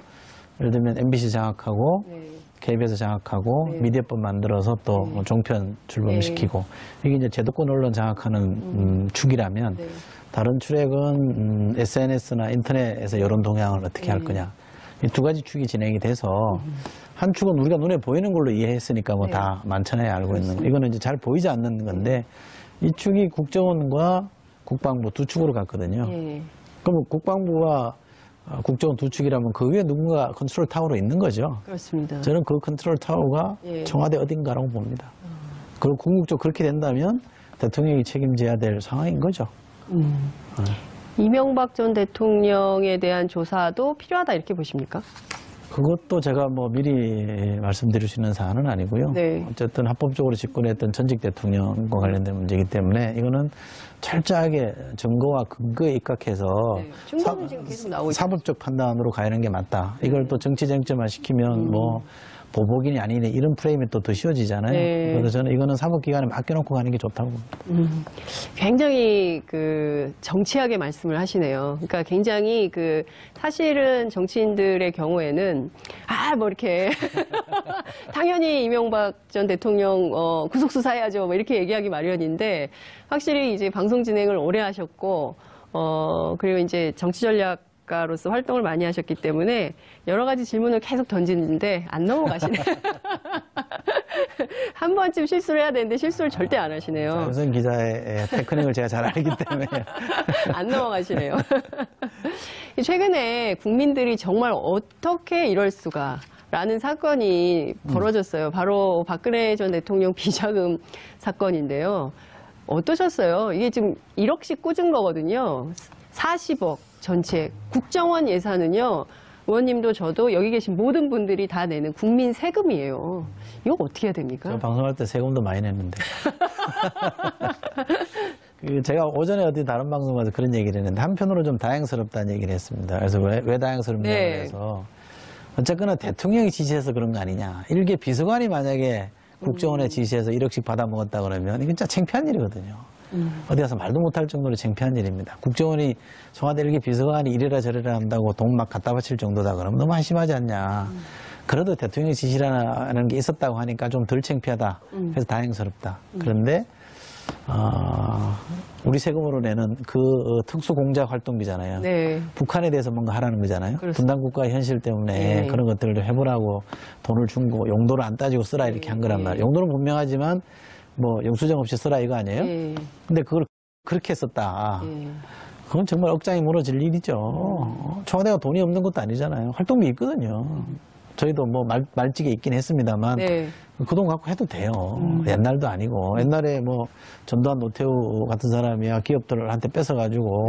예를 들면 MBC 장악하고 KBS 장악하고 미디어법 만들어서 또 종편 출범시키고 이게 이제 제도권 언론 장악하는 축이라면 다른 출액은 SNS나 인터넷에서 여론 동향을 어떻게 할 거냐. 이 두 가지 축이 진행이 돼서 한 축은 우리가 눈에 보이는 걸로 이해했으니까 뭐 다 만천하에 알고 있는 거. 이거는 이제 잘 보이지 않는 건데 이 축이 국정원과 국방부 두 축으로 갔거든요. 그럼 국방부와 국정원 두 축이라면 그 위에 누군가 컨트롤 타워로 있는 거죠. 그렇습니다. 저는 그 컨트롤 타워가 청와대 어딘가라고 봅니다. 그리고 궁극적으로 그렇게 된다면 대통령이 책임져야 될 상황인 거죠. 이명박 전 대통령에 대한 조사도 필요하다 이렇게 보십니까? 그것도 제가 뭐 미리 말씀드릴 수 있는 사안은 아니고요. 어쨌든 합법적으로 집권했던 전직 대통령과 관련된 문제이기 때문에 이거는 철저하게 증거와 근거에 입각해서 증거는 지금 계속 나오고 사법적 판단으로 가는 게 맞다. 이걸 또 정치 쟁점화 시키면 뭐 보복이니 아니니 이런 프레임이 또 더 씌워지잖아요. 그래서 저는 이거는 사법기관에 맡겨놓고 가는 게 좋다고 봅니다. 굉장히 그 정치하게 말씀을 하시네요. 그러니까 굉장히 그 사실은 정치인들의 경우에는 뭐 이렇게 당연히 이명박 전 대통령 구속 수사해야죠. 뭐 이렇게 얘기하기 마련인데 확실히 이제 방송 진행을 오래 하셨고 그리고 이제 정치 전략 로서 활동을 많이 하셨기 때문에 여러 가지 질문을 계속 던지는데 안 넘어가시네요. 한 번쯤 실수를 해야 되는데 실수를 절대 안 하시네요. 장윤선 기자의 테크닉을 제가 잘 알기 때문에 안 넘어가시네요. 최근에 국민들이 정말 어떻게 이럴 수가 라는 사건이 벌어졌어요. 바로 박근혜 전 대통령 비자금 사건인데요. 어떠셨어요? 이게 지금 1억씩 꽂은 거거든요. 40억. 전체 국정원 예산은요. 의원님도 저도 여기 계신 모든 분들이 다 내는 국민 세금이에요. 이거 어떻게 해야 됩니까? 저 방송할 때 세금도 많이 냈는데. 제가 오전에 어디 다른 방송 가서 그런 얘기를 했는데 한편으로 좀 다행스럽다는 얘기를 했습니다. 그래서 왜 다행스럽냐고 해서 어쨌거나 대통령이 지시해서 그런 거 아니냐. 일개 비서관이 만약에 국정원에 지시해서 1억씩 받아먹었다 그러면 이건 진짜 창피한 일이거든요. 어디 가서 말도 못할 정도로 창피한 일입니다. 국정원이 청와대 일개 비서관이 이래라 저래라 한다고 돈 막 갖다 바칠 정도다 그러면 너무 한심하지 않냐. 그래도 대통령이 지시라는 게 있었다고 하니까 좀 덜 창피하다. 그래서 다행스럽다. 그런데 우리 세금으로 내는 그 특수공작 활동비잖아요. 북한에 대해서 뭔가 하라는 거잖아요. 분단국가의 현실 때문에 그런 것들을 해보라고 돈을 준 거, 용도를 안 따지고 쓰라 이렇게 한 거란 말이에요. 용도는 분명하지만 뭐 영수증 없이 쓰라 이거 아니에요? 근데 그걸 그렇게 썼다. 그건 정말 억장이 무너질 일이죠. 청와대가 돈이 없는 것도 아니잖아요. 활동비 있거든요. 저희도 뭐 말직에 있긴 했습니다만 그 돈 갖고 해도 돼요. 옛날도 아니고 옛날에 뭐 전두환 노태우 같은 사람이야 기업들한테 뺏어가지고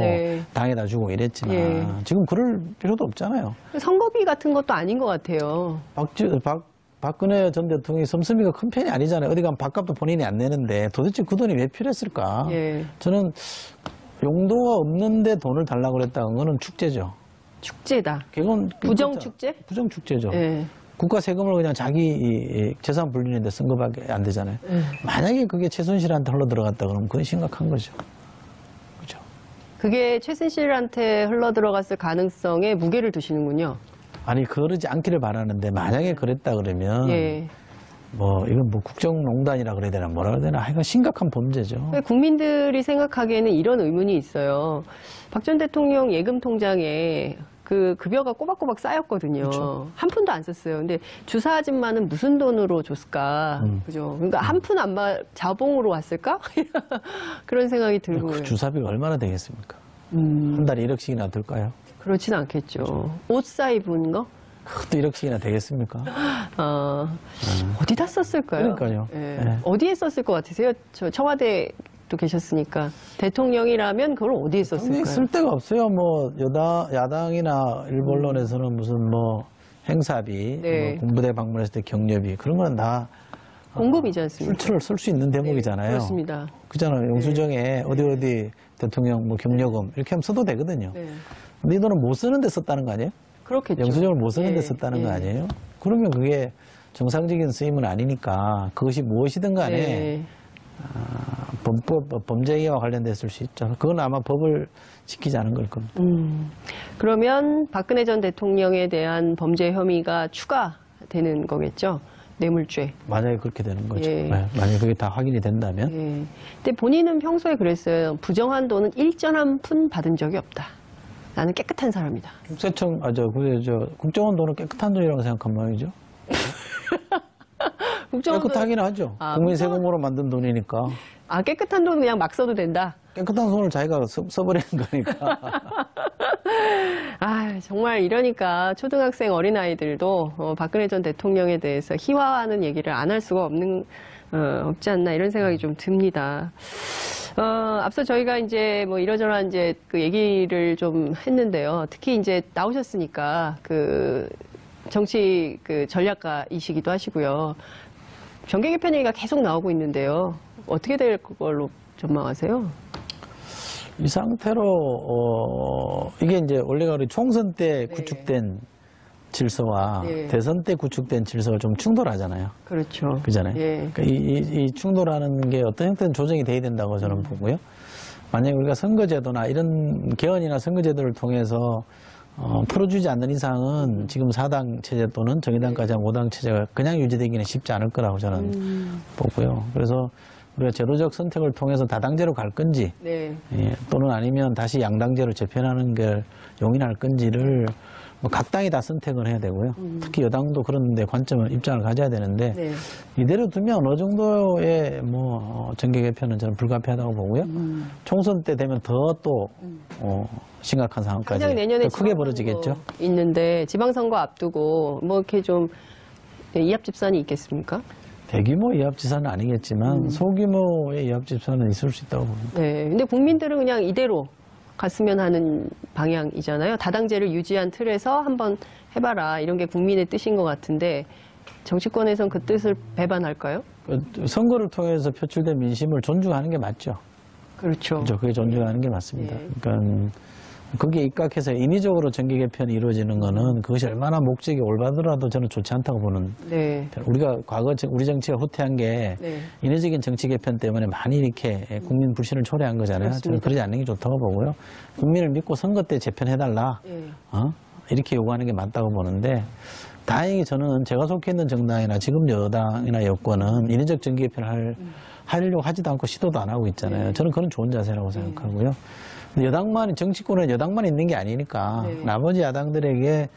당에다 주고 이랬지만 지금 그럴 필요도 없잖아요. 선거비 같은 것도 아닌 것 같아요. 박근혜 전 대통령이 씀씀이가 큰 편이 아니잖아요. 어디 가면 밥값도 본인이 안 내는데 도대체 그 돈이 왜 필요했을까? 저는 용도가 없는데 돈을 달라고 그랬다는 거는 축제죠. 축제다. 그건 부정축제? 부정축제죠. 국가 세금을 그냥 자기 재산 불리는데 쓴 것밖에 안 되잖아요. 만약에 그게 최순실한테 흘러들어갔다 그러면 그건 심각한 거죠. 그렇죠. 그게 최순실한테 흘러들어갔을 가능성에 무게를 두시는군요. 아니 그러지 않기를 바라는데 만약에 그랬다 그러면 뭐 이건 뭐 국정농단이라 그래야 되나 뭐라 그래야 되나 하여간 심각한 범죄죠. 국민들이 생각하기에는 이런 의문이 있어요. 박 전 대통령 예금 통장에 그 급여가 꼬박꼬박 쌓였거든요. 한 푼도 안 썼어요. 근데 주사 아줌마는 무슨 돈으로 줬을까? 그죠? 그러니까 한 푼 안 자봉으로 왔을까? 그런 생각이 들고. 그 주사비가 얼마나 되겠습니까? 한 달에 1억씩이나 들까요? 그렇진 않겠죠. 옷 사 입은 거? 그것도 1억씩이나 되겠습니까? 어디다 썼을까요? 그러니까요. 어디에 썼을 것 같으세요? 저 청와대도 계셨으니까. 대통령이라면 그걸 어디에 썼을까요? 쓸 데가 없어요. 뭐 야당이나 일부 언론에서는 무슨 뭐 행사비, 뭐 군부대 방문했을 때 격려비 그런 건 다 공급이지 않습니까? 출처를 쓸 수 있는 대목이잖아요. 네, 그렇습니다. 그잖아요. 영수증에 어디 대통령 뭐 경력금 이렇게 하면 써도 되거든요. 네. 근데 이 돈은 못 쓰는 데 썼다는 거 아니에요? 그렇겠죠. 영수증을 못 쓰는 데 네, 썼다는 거 아니에요? 그러면 그게 정상적인 쓰임은 아니니까 그것이 무엇이든 간에 네. 범죄와 관련됐을 수 있죠. 그건 아마 법을 지키지 않은 걸 겁니다. 그러면 박근혜 전 대통령에 대한 범죄 혐의가 추가되는 거겠죠? 뇌물죄. 만약에 그렇게 되는 거죠. 예. 네, 만약에 그게 다 확인이 된다면. 예. 근데 본인은 평소에 그랬어요. 부정한 돈은 일전 한 푼 받은 적이 없다. 나는 깨끗한 사람이다. 국세청, 국정원 돈은 깨끗한 돈이라고 생각한 모양이죠. 깨끗하긴 하죠. 국민 세금으로 만든 돈이니까. 깨끗한 돈은 그냥 막 써도 된다? 깨끗한 돈을 자기가 써버리는 거니까. 정말 이러니까 초등학생 어린아이들도 박근혜 전 대통령에 대해서 희화하는 얘기를 안 할 수가 없지 않나 이런 생각이 좀 듭니다. 앞서 저희가 이제 뭐 이러저러한 이제 그 얘기를 좀 했는데요. 특히 이제 나오셨으니까 그 정치 그 전략가이시기도 하시고요. 정계 개편 얘기가 계속 나오고 있는데요. 어떻게 될 걸로 전망하세요? 이 상태로 이게 이제 원래가 우리 총선 때 구축된 질서와 대선 때 구축된 질서가 좀 충돌하잖아요. 그렇죠. 그잖아요. 그러니까 이 충돌하는 게 어떤 형태는 조정이 돼야 된다고 저는 보고요. 만약에 우리가 선거제도나 이런 개헌이나 선거제도를 통해서 풀어주지 않는 이상은 지금 4당 체제 또는 정의당까지 한 5당 체제가 그냥 유지되기는 쉽지 않을 거라고 저는 보고요. 그래서 우리가 제도적 선택을 통해서 다당제로 갈 건지 또는 아니면 다시 양당제로 재편하는 걸 용인할 건지를 각 당이 다 선택을 해야 되고요. 특히 여당도 그런 데 관점을 입장을 가져야 되는데 이대로 두면 어느 정도의 정계 개편은 저는 불가피하다고 보고요. 총선 때 되면 더 또 심각한 상황까지 당장 내년에 크게 벌어지겠죠. 있는데 지방선거 앞두고 뭐 이렇게 좀 이합집산이 있겠습니까? 대규모 이합집산은 아니겠지만 소규모의 이합집산은 있을 수 있다고 봅니다. 네, 근데 국민들은 그냥 이대로 갔으면 하는 방향이잖아요. 다당제를 유지한 틀에서 한번 해봐라 이런 게 국민의 뜻인 것 같은데 정치권에선 그 뜻을 배반할까요? 선거를 통해서 표출된 민심을 존중하는 게 맞죠. 그렇죠. 그게 존중하는 게 맞습니다. 그러니까 거기에 입각해서 인위적으로 정계 개편이 이루어지는 거는 그것이 얼마나 목적이 올바르더라도 저는 좋지 않다고 보는. 우리가 과거 우리 정치가 후퇴한 게 인위적인 정치 개편 때문에 많이 이렇게 국민 불신을 초래한 거잖아요. 그렇습니다. 저는 그러지 않는 게 좋다고 보고요. 국민을 믿고 선거 때 재편해달라. 이렇게 요구하는 게 맞다고 보는데 다행히 저는 제가 속해 있는 정당이나 지금 여당이나 여권은 인위적 정계 개편을 하려고 하지도 않고 시도도 안 하고 있잖아요. 저는 그건 좋은 자세라고 생각하고요. 여당만, 정치권은 여당만 있는 게 아니니까 나머지 야당들에게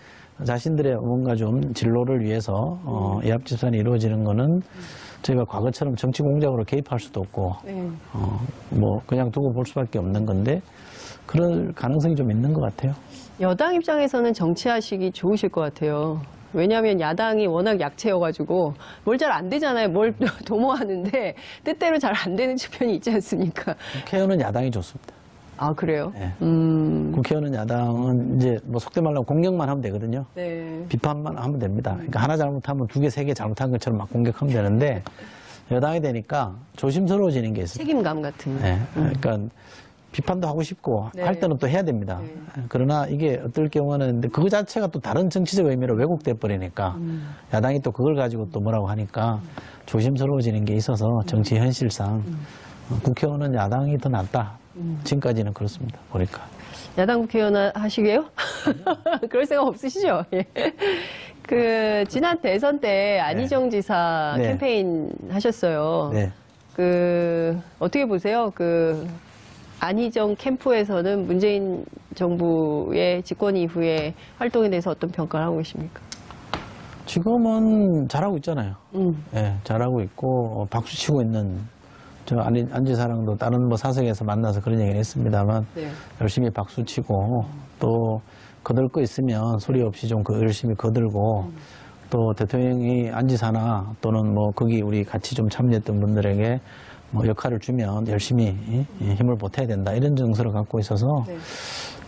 자신들의 뭔가 좀 진로를 위해서 이합집산이 이루어지는 거는 저희가 과거처럼 정치 공작으로 개입할 수도 없고 그냥 두고 볼 수밖에 없는 건데 그럴 가능성이 좀 있는 것 같아요. 여당 입장에서는 정치하시기 좋으실 것 같아요. 왜냐하면 야당이 워낙 약체여가지고 뭘 잘 안 되잖아요. 뭘 도모하는데 뜻대로 잘 안 되는 측면이 있지 않습니까? 국회의원은 야당이 좋습니다. 그래요? 네. 국회의원은 야당은 이제 속된 말로 공격만 하면 되거든요. 비판만 하면 됩니다. 그러니까 하나 잘못하면 두 개, 세 개 잘못한 것처럼 막 공격하면 되는데 여당이 되니까 조심스러워지는 게 있어요. 책임감 같은. 그러니까 비판도 하고 싶고 할 때는 또 해야 됩니다. 그러나 이게 어떨 경우는 그 자체가 또 다른 정치적 의미로 왜곡돼 버리니까 야당이 또 그걸 가지고 또 뭐라고 하니까 조심스러워지는 게 있어서 정치 현실상 국회의원은 야당이 더 낫다. 지금까지는 그렇습니다. 보니까. 야당 국회의원 하시게요? 그럴 생각 없으시죠? 지난 대선 때 안희정 지사 캠페인 하셨어요. 어떻게 보세요? 안희정 캠프에서는 문재인 정부의 집권 이후에 활동에 대해서 어떤 평가를 하고 계십니까? 지금은 잘하고 있잖아요. 잘하고 있고 박수치고 있는 안 지사랑도 다른 사석에서 만나서 그런 얘기를 했습니다만 열심히 박수치고 또 거들 거 있으면 소리 없이 좀 열심히 거들고 또 대통령이 안 지사나 또는 거기 우리 같이 좀 참여했던 분들에게 역할을 주면 열심히 힘을 보태야 된다 이런 정서를 갖고 있어서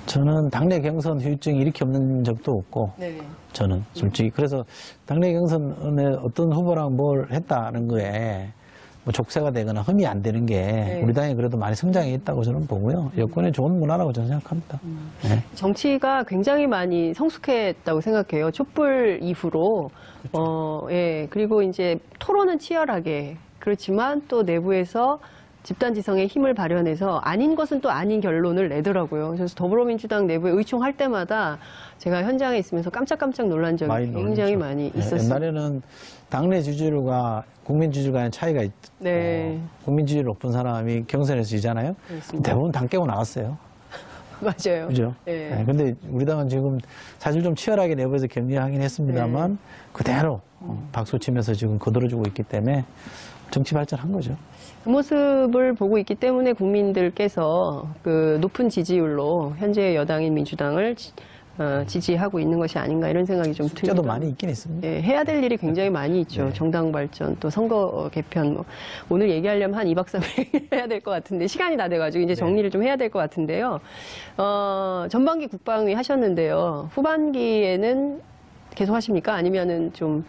저는 당내 경선 후유증이 이렇게 없는 적도 없고, 네. 저는 솔직히. 그래서 당내 경선에 어떤 후보랑 뭘 했다는 거에 뭐 족쇄가 되거나 흠이 안 되는 게 네. 우리 당이 그래도 많이 성장해 있다고 저는 보고요. 여권의 좋은 문화라고 저는 생각합니다. 네. 정치가 굉장히 많이 성숙했다고 생각해요. 촛불 이후로. 예. 그리고 이제 토론은 치열하게. 그렇지만 또 내부에서 집단지성의 힘을 발현해서 아닌 것은 또 아닌 결론을 내더라고요. 그래서 더불어민주당 내부에 의총할 때마다 제가 현장에 있으면서 깜짝깜짝 놀란 적이 굉장히 놀랐죠. 많이 네, 있었어요. 옛날에는 당내 지지율과 국민 지지율과의 차이가 있고, 네. 국민 지지율 높은 사람이 경선에서 지잖아요. 그렇습니다. 대부분 당 깨고 나갔어요. 맞아요. 그죠? 네. 네, 근데 우리 당은 지금 사실 좀 치열하게 내부에서 격려하긴 했습니다만 네. 그대로 박수 치면서 지금 거들어주고 있기 때문에 정치 발전한 거죠. 그 모습을 보고 있기 때문에 국민들께서 그 높은 지지율로 현재 여당인 민주당을 지지하고 있는 것이 아닌가 이런 생각이 좀 듭니다. 숫자도 많이 있긴 있습니다. 예, 해야 될 일이 굉장히 많이 있죠. 네. 정당 발전, 또 선거 개편. 뭐. 오늘 얘기하려면 한 2박 3일 해야 될 것 같은데 시간이 다 돼가지고 이제 정리를 좀 해야 될 것 같은데요. 전반기 국방위 하셨는데요. 후반기에는 계속 하십니까? 아니면은 좀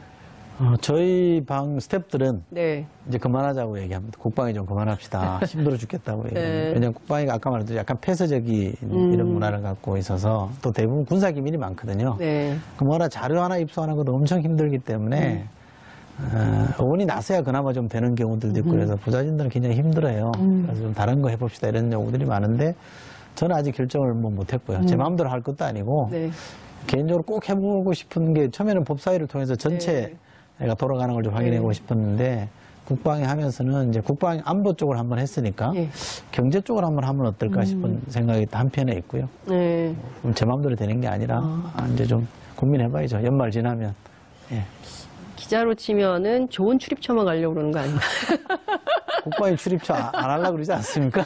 저희 방 스태프들은 네. 이제 그만하자고 얘기합니다. 국방위 좀 그만합시다. 힘들어 죽겠다고 얘기합니다. 네. 왜냐하면 국방위가 아까 말했듯이 약간 폐쇄적인 이런 문화를 갖고 있어서 또 대부분 군사 기밀이 많거든요. 네. 그 뭐라 자료 하나 입수하는 것도 엄청 힘들기 때문에 의원이 나서야 그나마 좀 되는 경우들도 있고 그래서 부자진들은 굉장히 힘들어요. 그래서 좀 다른 거 해봅시다 이런 경우들이 많은데 저는 아직 결정을 못했고요. 제 마음대로 할 것도 아니고 네. 개인적으로 꼭 해보고 싶은 게 처음에는 법사위를 통해서 전체 가 돌아가는 걸 좀 확인해보고 싶었는데 국방위 하면서는 이제 국방 안보 쪽을 한번 했으니까 경제 쪽을 한번 하면 어떨까 싶은 생각이 한편에 있고요. 네. 제 마음대로 되는 게 아니라 이제 좀 고민해봐야죠. 연말 지나면. 예. 기자로 치면은 좋은 출입처만 가려고 그러는 거 아닌가? 국방위 출입처 안 하려고 그러지 않습니까?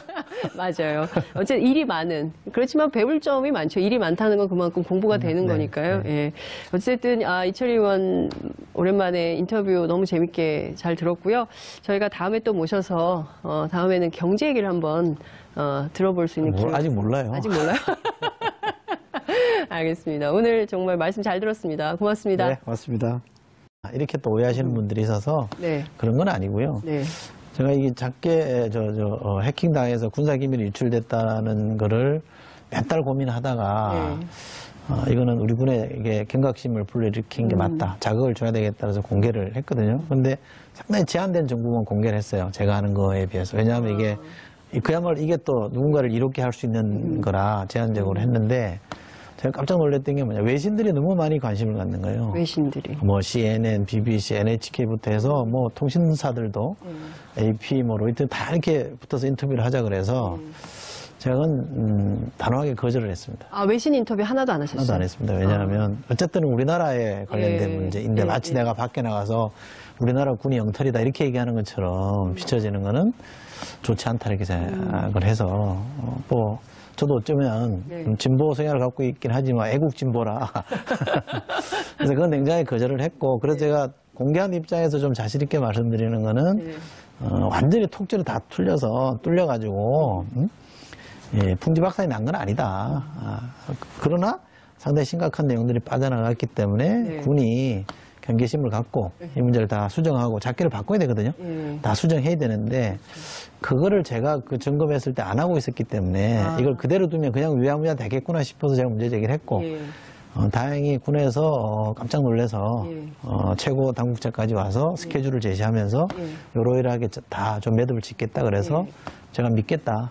맞아요. 어쨌든 일이 많은. 그렇지만 배울 점이 많죠. 일이 많다는 건 그만큼 공부가 되는 네, 거니까요. 네. 예. 어쨌든 이철희 의원 오랜만에 인터뷰 너무 재밌게 잘 들었고요. 저희가 다음에 또 모셔서 다음에는 경제 얘기를 한번 들어볼 수 있는 기회. 아직 몰라요. 아직 몰라요? 알겠습니다. 오늘 정말 말씀 잘 들었습니다. 고맙습니다. 네, 고맙습니다. 이렇게 또 오해하시는 분들이 있어서 네. 그런 건 아니고요. 네. 제가 이게 작게 해킹당해서 군사기밀이 유출됐다는 거를 몇 달 고민하다가 이거는 우리 군에게 경각심을 불러일으킨 게 맞다. 자극을 줘야 되겠다 해서 공개를 했거든요. 근데 상당히 제한된 정보만 공개를 했어요. 제가 하는 거에 비해서. 왜냐하면 이게 그야말로 이게 또 누군가를 이롭게 할 수 있는 거라 제한적으로 했는데 제가 깜짝 놀랐던 게 뭐냐. 외신들이 너무 많이 관심을 갖는 거예요. 외신들이. 뭐 CNN, BBC, NHK부터 해서 뭐 통신사들도 AP, 뭐 로이터 다 이렇게 붙어서 인터뷰를 하자 그래서 제가 단호하게 거절을 했습니다. 외신 인터뷰 하나도 안 하셨어요? 하나도 안 했습니다. 왜냐하면 어쨌든 우리나라에 관련된 문제인데 마치 내가 밖에 나가서 우리나라 군이 영털이다 이렇게 얘기하는 것처럼 비춰지는 거는 좋지 않다 이렇게 생각을 해서 뭐 저도 어쩌면 진보 성향을 갖고 있긴 하지만 애국 진보라 그래서 그건 굉장히 거절을 했고 그래서 제가 공개한 입장에서 좀 자신 있게 말씀드리는 거는 완전히 통째로 다 뚫려가지고 풍지박산이 난 건 아니다. 그러나 상당히 심각한 내용들이 빠져나갔기 때문에 군이 경계심을 갖고 이 문제를 다 수정하고 작기를 바꿔야 되거든요. 다 수정해야 되는데 그거를 제가 그 점검했을 때 안 하고 있었기 때문에 이걸 그대로 두면 그냥 위야무야 되겠구나 싶어서 제가 문제 제기를 했고 다행히 군에서 깜짝 놀라서 최고 당국자까지 와서 스케줄을 제시하면서 요러이러하게 다 좀 매듭을 짓겠다 그래서 제가 믿겠다.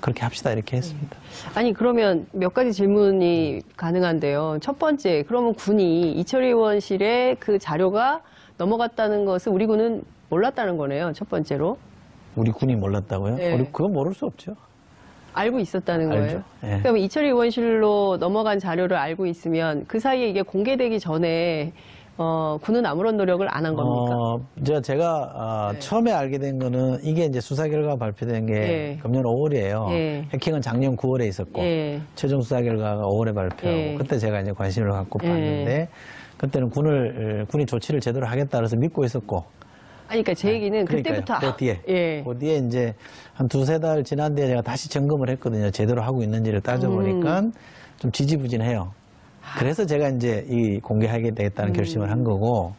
그렇게 합시다 이렇게 했습니다. 아니 그러면 몇 가지 질문이 가능한데요. 첫 번째, 그러면 군이 이철희 의원실에 그 자료가 넘어갔다는 것을 우리 군은 몰랐다는 거네요. 첫 번째로. 우리 군이 몰랐다고요? 네. 우리 그건 모를 수 없죠. 알고 있었다는 알죠. 거예요? 네. 그럼 이철희 의원실로 넘어간 자료를 알고 있으면 그 사이에 이게 공개되기 전에 군은 아무런 노력을 안 한 겁니까? 제가 처음에 알게 된 거는 이게 이제 수사 결과 발표된 게 금년 5월이에요. 해킹은 작년 9월에 있었고 최종 수사 결과가 5월에 발표하고 그때 제가 이제 관심을 갖고 봤는데 그때는 군이 조치를 제대로 하겠다 그래서 믿고 있었고 그러니까 제 얘기는 그때부터. 그 뒤에. 예. 그 뒤에 이제 한 두세 달 지난 뒤에 제가 다시 점검을 했거든요. 제대로 하고 있는지를 따져보니까 좀 지지부진해요. 그래서 제가 이제 이 공개하게 되겠다는 결심을 한 거고,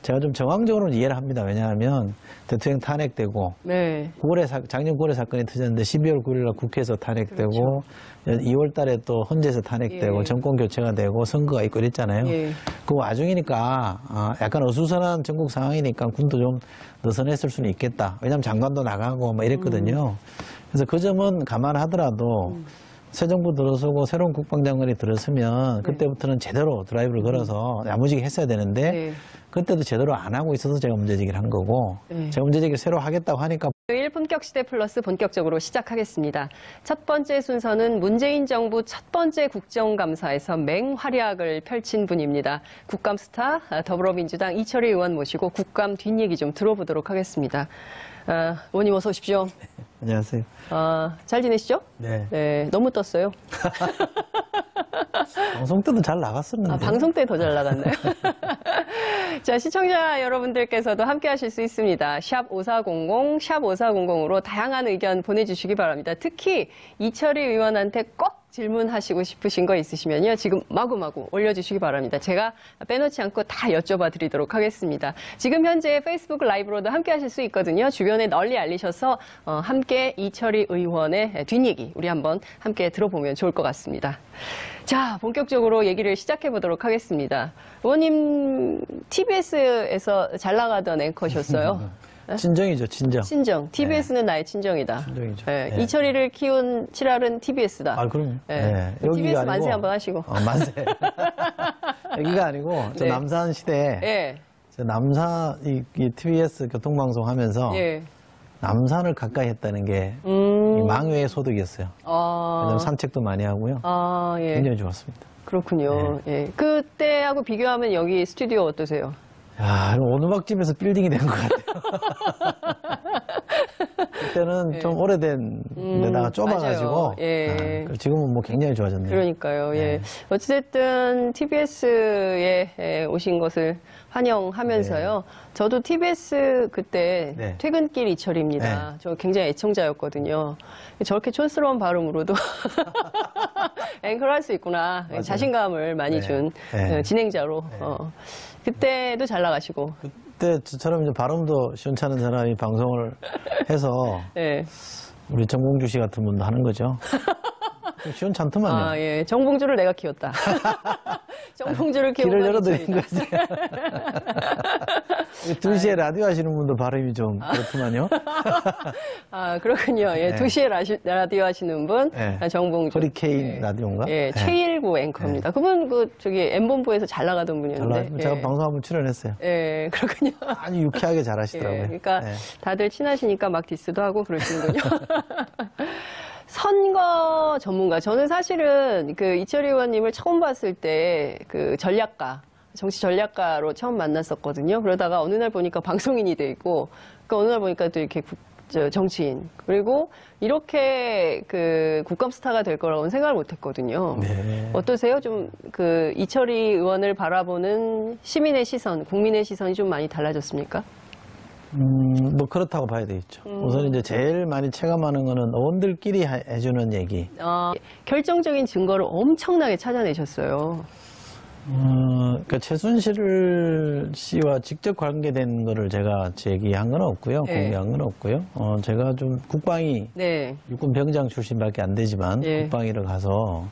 제가 좀 정황적으로는 이해를 합니다. 왜냐하면 대통령 탄핵되고, 네. 작년 9월에 사건이 터졌는데 12월 9일날 국회에서 탄핵되고, 그렇죠. 2월 달에 또 헌재에서 탄핵되고, 정권 교체가 되고, 선거가 있고 이랬잖아요. 그 와중이니까, 약간 어수선한 전국 상황이니까 군도 좀 느슨했을 수는 있겠다. 왜냐하면 장관도 나가고 뭐 이랬거든요. 그래서 그 점은 감안하더라도, 새 정부 들어서고 새로운 국방장관이 들어서면 그때부터는 제대로 드라이브를 걸어서 야무지게 했어야 되는데 그때도 제대로 안 하고 있어서 제가 문제제기를 한 거고 제가 문제제기를 새로 하겠다고 하니까 토요일 본격시대 플러스 본격적으로 시작하겠습니다. 첫 번째 순서는 문재인 정부 첫 번째 국정감사에서 맹활약을 펼친 분입니다. 국감 스타 더불어민주당 이철희 의원 모시고 국감 뒷얘기 좀 들어보도록 하겠습니다. 의원님 어서 오십시오. 네, 안녕하세요. 잘 지내시죠? 네. 네, 너무 떴어요. 방송 때도 잘 나갔었는데. 방송 때 더 잘 나갔나요? 자, 시청자 여러분들께서도 함께 하실 수 있습니다. 샵 5400, 샵 5400으로 다양한 의견 보내주시기 바랍니다. 특히 이철희 의원한테 꼭 질문하시고 싶으신 거 있으시면요. 지금 마구마구 올려주시기 바랍니다. 제가 빼놓지 않고 다 여쭤봐 드리도록 하겠습니다. 지금 현재 페이스북 라이브로도 함께 하실 수 있거든요. 주변에 널리 알리셔서 함께 이철희 의원의 뒷얘기 우리 한번 함께 들어보면 좋을 것 같습니다. 자, 본격적으로 얘기를 시작해 보도록 하겠습니다. 의원님 TBS에서 잘 나가던 앵커셨어요. 친정이죠, 친정. 친정. TBS는 나의 친정이다. 친정이죠. 네. 이철희를 키운 칠알은 TBS다. 그럼요. 네. 여기가 TBS 아니고, 만세 한번 하시고. 만세. 여기가 아니고, 저 남산 시대에, 저 남산, 이 TBS 교통방송 하면서, 남산을 가까이 했다는 게, 망외의 소득이었어요. 왜냐면 산책도 많이 하고요. 굉장히 좋았습니다. 그렇군요. 그때하고 비교하면 여기 스튜디오 어떠세요? 야, 오두막집에서 빌딩이 된 것 같아요. 그때는 좀 오래된 데다가 좁아가지고 지금은 뭐 굉장히 좋아졌네요. 그러니까요. 어찌됐든 TBS에 오신 것을 환영하면서요. 저도 TBS 그때 퇴근길 이철입니다. 저 굉장히 애청자였거든요. 저렇게 촌스러운 발음으로도 앵커를 할 수 있구나. 맞아요. 자신감을 많이 준 진행자로. 그때도 잘 나가시고. 그때 저처럼 이제 발음도 시원찮은 사람이 방송을 해서 우리 정봉주 씨 같은 분도 하는 거죠. 시원찮더만요. 정봉주를 내가 키웠다. 정봉주를 키우고 길을 열어드린 거지. 2시에 라디오 하시는 분도 발음이 좀 그렇더만요. 그렇군요. 2시에 라디오 하시는 분, 정봉주. 허리케인 라디오인가? 최일구 앵커입니다. 그분 M본부에서 잘 나가던 분이었는데. 제가 방송 한번 출연했어요. 그렇군요. 아주 유쾌하게 잘하시더라고요. 그러니까 다들 친하시니까 막 디스도 하고 그러시는군요. 선거 전문가. 저는 사실은 이철희 의원님을 처음 봤을 때 정치 전략가로 처음 만났었거든요. 그러다가 어느 날 보니까 방송인이 돼 있고, 어느 날 보니까 또 이렇게 정치인. 그리고 이렇게 국감 스타가 될 거라고는 생각을 못 했거든요. 어떠세요? 좀 이철희 의원을 바라보는 시민의 시선, 국민의 시선이 좀 많이 달라졌습니까? 뭐 그렇다고 봐야 되겠죠. 우선 이제 제일 많이 체감하는 거는 의원들끼리 해주는 얘기. 결정적인 증거를 엄청나게 찾아내셨어요. 그러니까 최순실 씨와 직접 관계된 거를 제가 제기한 건 없고요. 공개한 건 없고요. 제가 좀 국방위 육군 병장 출신밖에 안 되지만 국방위를 가서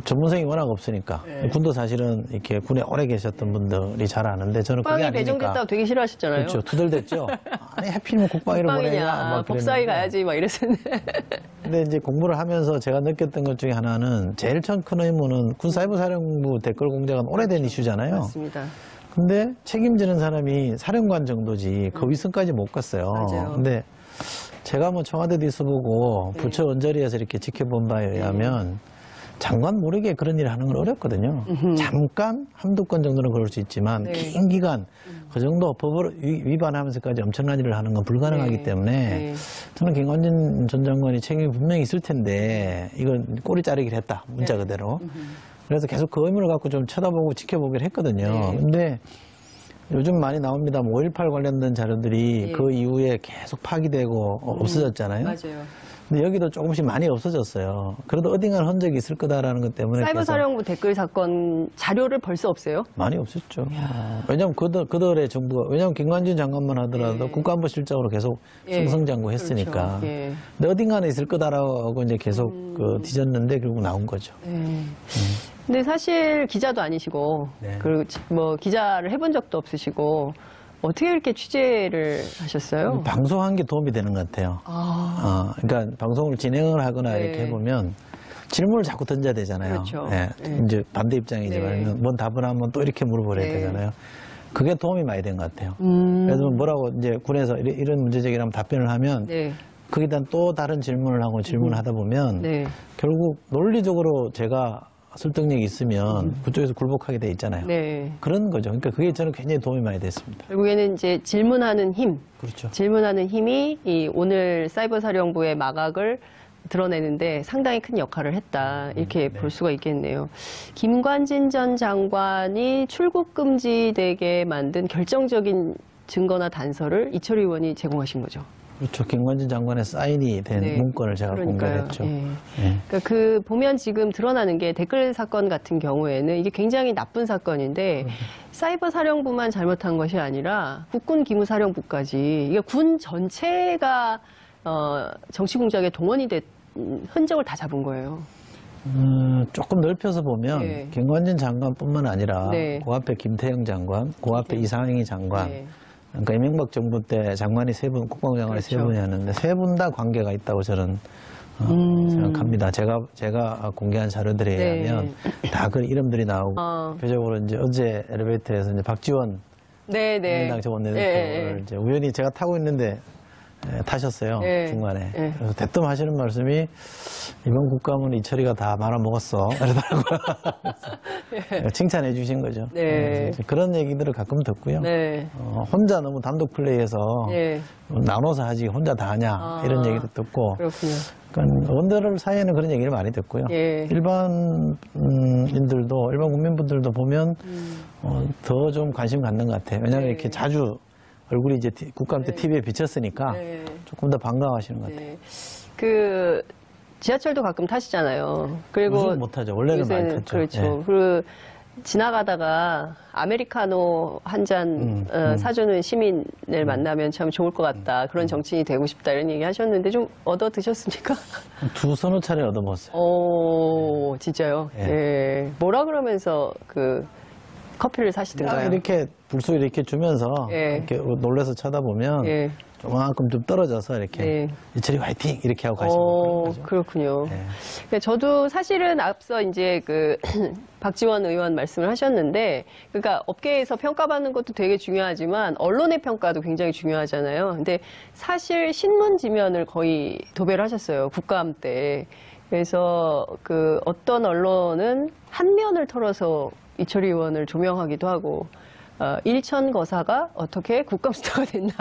전문성이 워낙 없으니까 군도 사실은 이렇게 군에 오래 계셨던 분들이 잘 아는데 저는 그게 아니니까. 배정됐다고 되게 싫어하셨잖아요. 그렇죠. 투덜댔죠. 아니 하필이면 국방위를 보내냐. 복사위 가야지 막 이랬었는데. 근데 이제 공부를 하면서 제가 느꼈던 것 중에 하나는 제일 큰 의무는 군사이부사령부 댓글 공작은 오래된 이슈잖아요. 맞습니다. 근데 책임지는 사람이 사령관 정도지 그 위선까지 못 갔어요. 맞아요. 근데 제가 뭐 청와대도 있어보고 부처 언저리에서 이렇게 지켜본 바에 의하면 장관 모르게 그런 일을 하는 건 어렵거든요. 잠깐 한두 건 정도는 그럴 수 있지만 긴 기간 그 정도 법을 위반하면서까지 엄청난 일을 하는 건 불가능하기 때문에 저는 김관진 전 장관이 책임이 분명히 있을 텐데 이건 꼬리 자르기를 했다. 문자 그대로. 그래서 계속 그 의무를 갖고 좀 쳐다보고 지켜보기를 했거든요. 근데 요즘 많이 나옵니다. 5.18 관련된 자료들이 예. 그 이후에 계속 파기되고 없어졌잖아요. 맞아요. 근데 여기도 조금씩 많이 없어졌어요. 그래도 어딘가는 흔적이 있을 거다라는 것 때문에 사이버 사령부 댓글 사건 자료를 벌써 없애요? 많이 없었죠. 왜냐하면 그들의 정부가, 왜냐하면 김관진 장관만 하더라도 예. 국가안보실장으로 계속 예. 승승장구했으니까. 그렇죠. 예. 근데 어딘가는 있을 거다라고 이제 계속 뒤졌는데 결국 나온 거죠. 근데 사실 기자도 아니시고, 네. 그리고 뭐 기자를 해본 적도 없으시고, 어떻게 이렇게 취재를 하셨어요? 방송한 게 도움이 되는 것 같아요. 그러니까 방송을 진행을 하거나 네. 이렇게 해보면 질문을 자꾸 던져야 되잖아요. 그렇죠. 예, 네. 이제 반대 입장이지만 네. 뭔 답을 하면 또 이렇게 물어보려야 네. 되잖아요. 그게 도움이 많이 된 것 같아요. 그래서 뭐라고 이제 군에서 이런 문제제기를 하면 답변을 하면 네. 거기에 대한 또 다른 질문을 하고 질문을 하다 보면 네. 결국 논리적으로 제가 설득력이 있으면 그쪽에서 굴복하게 돼 있잖아요. 네. 그런 거죠. 그러니까 그게 저는 굉장히 도움이 많이 됐습니다. 결국에는 이제 질문하는 힘. 그렇죠. 질문하는 힘이 이 오늘 사이버 사령부의 마각을 드러내는데 상당히 큰 역할을 했다. 이렇게 볼 수가 있겠네요. 김관진 전 장관이 출국 금지되게 만든 결정적인 증거나 단서를 이철희 의원이 제공하신 거죠. 그렇죠. 김관진 장관의 사인이 된 네. 문건을 제가 그러니까요. 공개했죠. 예. 예. 그러니까 보면 지금 드러나는 게 댓글 사건 같은 경우에는 이게 굉장히 나쁜 사건인데 사이버 사령부만 잘못한 것이 아니라 국군 기무사령부까지 이게 군 전체가 정치 공작에 동원이 된 흔적을 다 잡은 거예요. 조금 넓혀서 보면 네. 김관진 장관뿐만 아니라 네. 그 앞에 김태형 장관, 그 앞에 이상희 장관, 네. 그러니까 이명박 정부 때 장관이 세 분, 국방장관이 세 그렇죠. 분이었는데 세 분 다 관계가 있다고 저는 생각합니다. 제가 공개한 자료들에 네. 의하면 다 그 이름들이 나오고 대표적으로 이제 어제 엘리베이터에서 이제 박지원 민주당 전 원내대표를 이제 우연히 제가 타고 있는데 타셨어요. 네. 중간에. 네. 그래서 대뜸 하시는 말씀이 이번 국감은 이철이가 다 말아먹었어. 이러더라고요. 칭찬해 주신 거죠. 네. 이제 그런 얘기들을 가끔 듣고요. 네. 혼자 너무 단독 플레이해서 네. 나눠서 하지 혼자 다 하냐 이런 얘기도 듣고 그렇군요. 그러니까 원들 사이에는 그런 얘기를 많이 듣고요. 예. 일반 국민분들도 보면 더 좀 관심 갖는 것 같아요. 왜냐하면 네. 이렇게 자주 얼굴이 이제 국감 때 TV에 비쳤으니까 네. 조금 더 반가워하시는 것 같아요. 네. 지하철도 가끔 타시잖아요. 그리고 요즘 못 타죠. 원래는 많이 요새는 탔죠. 그렇죠. 예. 그리고 지나가다가 아메리카노 한 잔 사주는 시민을 만나면 참 좋을 것 같다. 그런 정치인이 되고 싶다. 이런 얘기 하셨는데 좀 얻어 드셨습니까? 두 서너 차례 얻어먹었어요. 오, 진짜요? 예. 예. 뭐라 그러면서 커피를 사시든가요? 이렇게 불쑥 이렇게 주면서 예. 이렇게 놀라서 쳐다보면 예. 조금만큼 좀 떨어져서 이렇게 네. 이철이 화이팅 이렇게 하고 가시는 거죠. 그렇군요. 네. 근데 저도 사실은 앞서 이제 박지원 의원 말씀을 하셨는데, 그러니까 업계에서 평가받는 것도 되게 중요하지만 언론의 평가도 굉장히 중요하잖아요. 근데 사실 신문 지면을 거의 도배를 하셨어요. 국감 때. 그래서 어떤 언론은 한 면을 털어서 이철희 의원을 조명하기도 하고, 일천 거사가 어떻게 국감 스타가 됐나.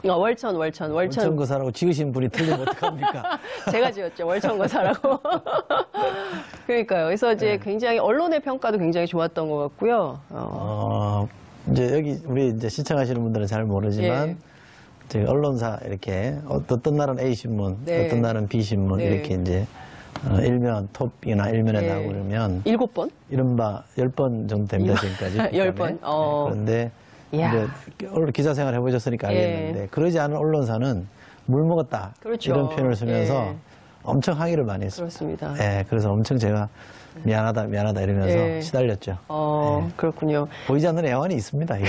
월천 거사라고 지으신 분이 틀리면 어떡합니까? 제가 지었죠. 월천 거사라고. 그러니까요. 그래서 이제 굉장히 언론의 평가도 굉장히 좋았던 것 같고요. 이제 여기 우리 이제 시청하시는 분들은 잘 모르지만 예. 저희 언론사 이렇게 어떤 날은 A 신문, 네. 어떤 날은 B 신문 네. 이렇게 이제 일면 톱이나 일면에 네. 나오고 그러면 7번? 이른바 10번 정도 됩니다 지금까지. 10번. 그런데 이야. 이제 기자 생활 해보셨으니까 알겠는데 그러지 않은 언론사는 물 먹었다 그렇죠. 이런 표현을 쓰면서 예. 엄청 항의를 많이 했습니다. 그렇습니다. 네, 그래서 엄청 제가 미안하다 이러면서 예. 시달렸죠. 그렇군요. 보이지 않는 애환이 있습니다. 이게.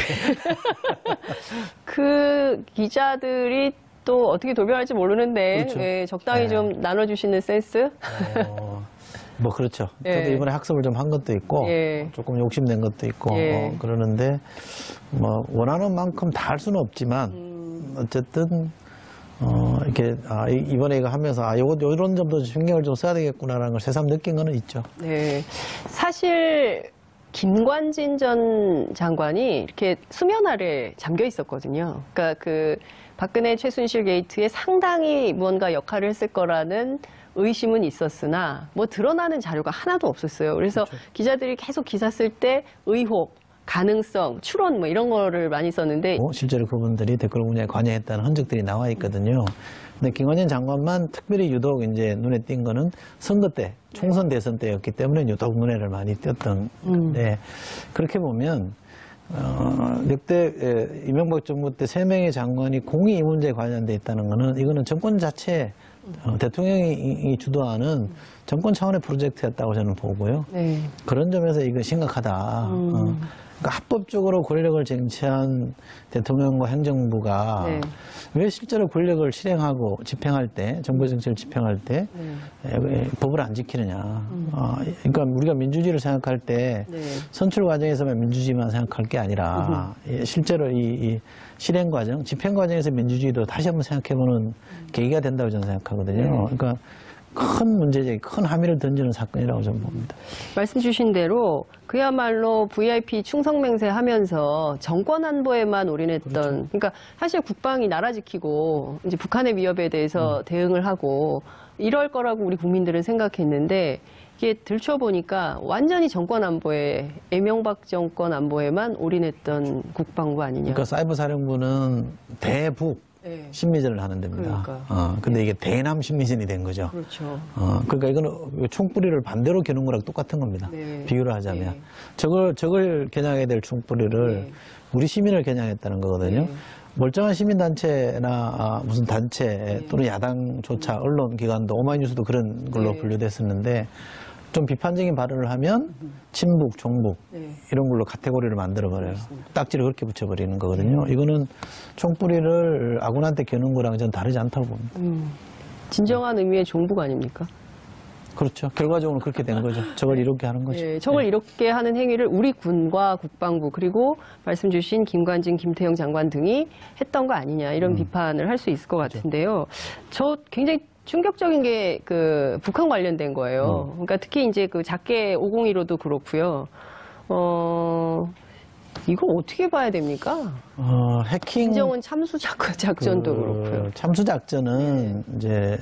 기자들이 또 어떻게 돌변할지 모르는데 그렇죠. 예, 적당히 네. 좀 나눠주시는 센스? 뭐 그렇죠. 예. 저도 이번에 학습을 좀 한 것도 있고 예. 조금 욕심낸 것도 있고 예. 그러는데 뭐 원하는 만큼 다 할 수는 없지만 어쨌든 이렇게 이번에 이거 하면서 이런 점도 신경을 좀 써야 되겠구나라는 걸 새삼 느낀 거는 있죠. 네. 사실 김관진 전 장관이 이렇게 수면 아래 잠겨 있었거든요. 그러니까 박근혜 최순실 게이트에 상당히 무언가 역할을 했을 거라는 의심은 있었으나 뭐 드러나는 자료가 하나도 없었어요. 그래서 기자들이 계속 기사 쓸 때 의혹, 가능성, 추론 뭐 이런 거를 많이 썼는데 실제로 그분들이 댓글 공작에 관여했다는 흔적들이 나와 있거든요. 근데 김관진 장관만 특별히 유독 이제 눈에 띈 거는 선거 때, 총선 대선 때였기 때문에 유독 눈에를 많이 띄었던 건데 그렇게 보면 역대 이명박 정부 때 3명의 장관이 공이 이 문제에 관련돼 있다는 거는 이거는 정권 자체 대통령이 주도하는 정권 차원의 프로젝트였다고 저는 보고요. 네. 그런 점에서 이거 심각하다. 그러니까 합법적으로 권력을 쟁취한 대통령과 행정부가 네. 왜 실제로 권력을 실행하고 집행할 때, 정부 정책을 집행할 때 법을 안 지키느냐. 그러니까 우리가 민주주의를 생각할 때 선출 과정에서만 민주주의만 생각할 게 아니라 실제로 이 실행 과정, 집행 과정에서 민주주의도 다시 한번 생각해보는 계기가 된다고 저는 생각하거든요. 그러니까 큰 문제제, 큰 함의를 던지는 사건이라고 저는 봅니다. 말씀 주신 대로 그야말로 VIP 충성맹세 하면서 정권 안보에만 올인했던, 그렇죠. 그러니까 사실 국방이 나라 지키고 이제 북한의 위협에 대해서 대응을 하고 이럴 거라고 우리 국민들은 생각했는데 이게 들춰보니까 완전히 정권 안보에, 이명박 정권 안보에만 올인했던 국방부 아니냐. 그러니까 사이버 사령부는 대북 네. 심리전을 하는 데입니다. 근데 이게 대남 심리전이 된 거죠. 그렇죠. 그러니까 이거는 총뿌리를 반대로 겨눈 거랑 똑같은 겁니다. 네. 비유를 하자면. 네. 저걸 겨냥해야 될 총뿌리를 우리 시민을 겨냥했다는 거거든요. 멀쩡한 시민단체나 무슨 단체 또는 야당조차 언론기관도 오마이뉴스도 그런 걸로 분류됐었는데 좀 비판적인 발언을 하면 친북, 종북 이런 걸로 카테고리를 만들어버려요. 딱지를 그렇게 붙여버리는 거거든요. 이거는 총뿌리를 아군한테 겨눈 거랑 전 다르지 않다고 봅니다. 진정한 의미의 종북 아닙니까? 그렇죠. 결과적으로 그렇게 된 거죠. 저걸 이렇게 하는 거죠. 네, 저걸 이렇게 하는 행위를 우리 군과 국방부 그리고 말씀 주신 김관진, 김태형 장관 등이 했던 거 아니냐 이런 비판을 할 수 있을 것 같은데요. 저 굉장히 충격적인 게 그 북한 관련된 거예요. 그러니까 특히 이제 그 작게 501호도 그렇고요. 이거 어떻게 봐야 됩니까? 해킹. 김정은 참수 작전도 그렇고요. 참수 작전은 이제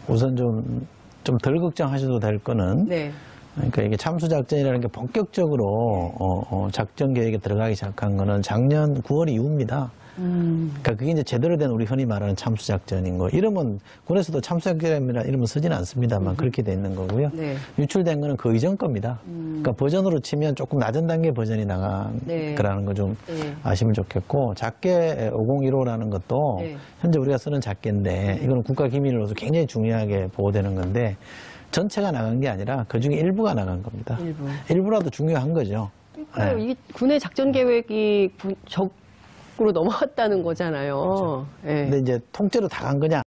우선 좀 덜 걱정하셔도 될 거는. 네. 그러니까 이게 참수 작전이라는 게 본격적으로 작전 계획에 들어가기 시작한 거는 작년 9월 이후입니다. 그러니까 그게 이제 제대로 된 우리 흔히 말하는 참수 작전인 거. 이름은 군에서도 참수 작전이라 이름은 쓰지는 않습니다만 그렇게 돼 있는 거고요. 네. 유출된 거는 그 이전 겁니다. 그러니까 버전으로 치면 조금 낮은 단계 버전이 나간 거라는 거 좀 아시면 좋겠고, 작게 5015라는 것도 현재 우리가 쓰는 작게인데 이거는 국가 기밀로서 굉장히 중요하게 보호되는 건데 전체가 나간 게 아니라 그 중에 일부가 나간 겁니다. 일부라도 중요한 거죠. 그러니까 이게 군의 작전 계획이 적으로 넘어갔다는 거잖아요. 그렇죠. 근데 이제 통째로 다 간 거냐?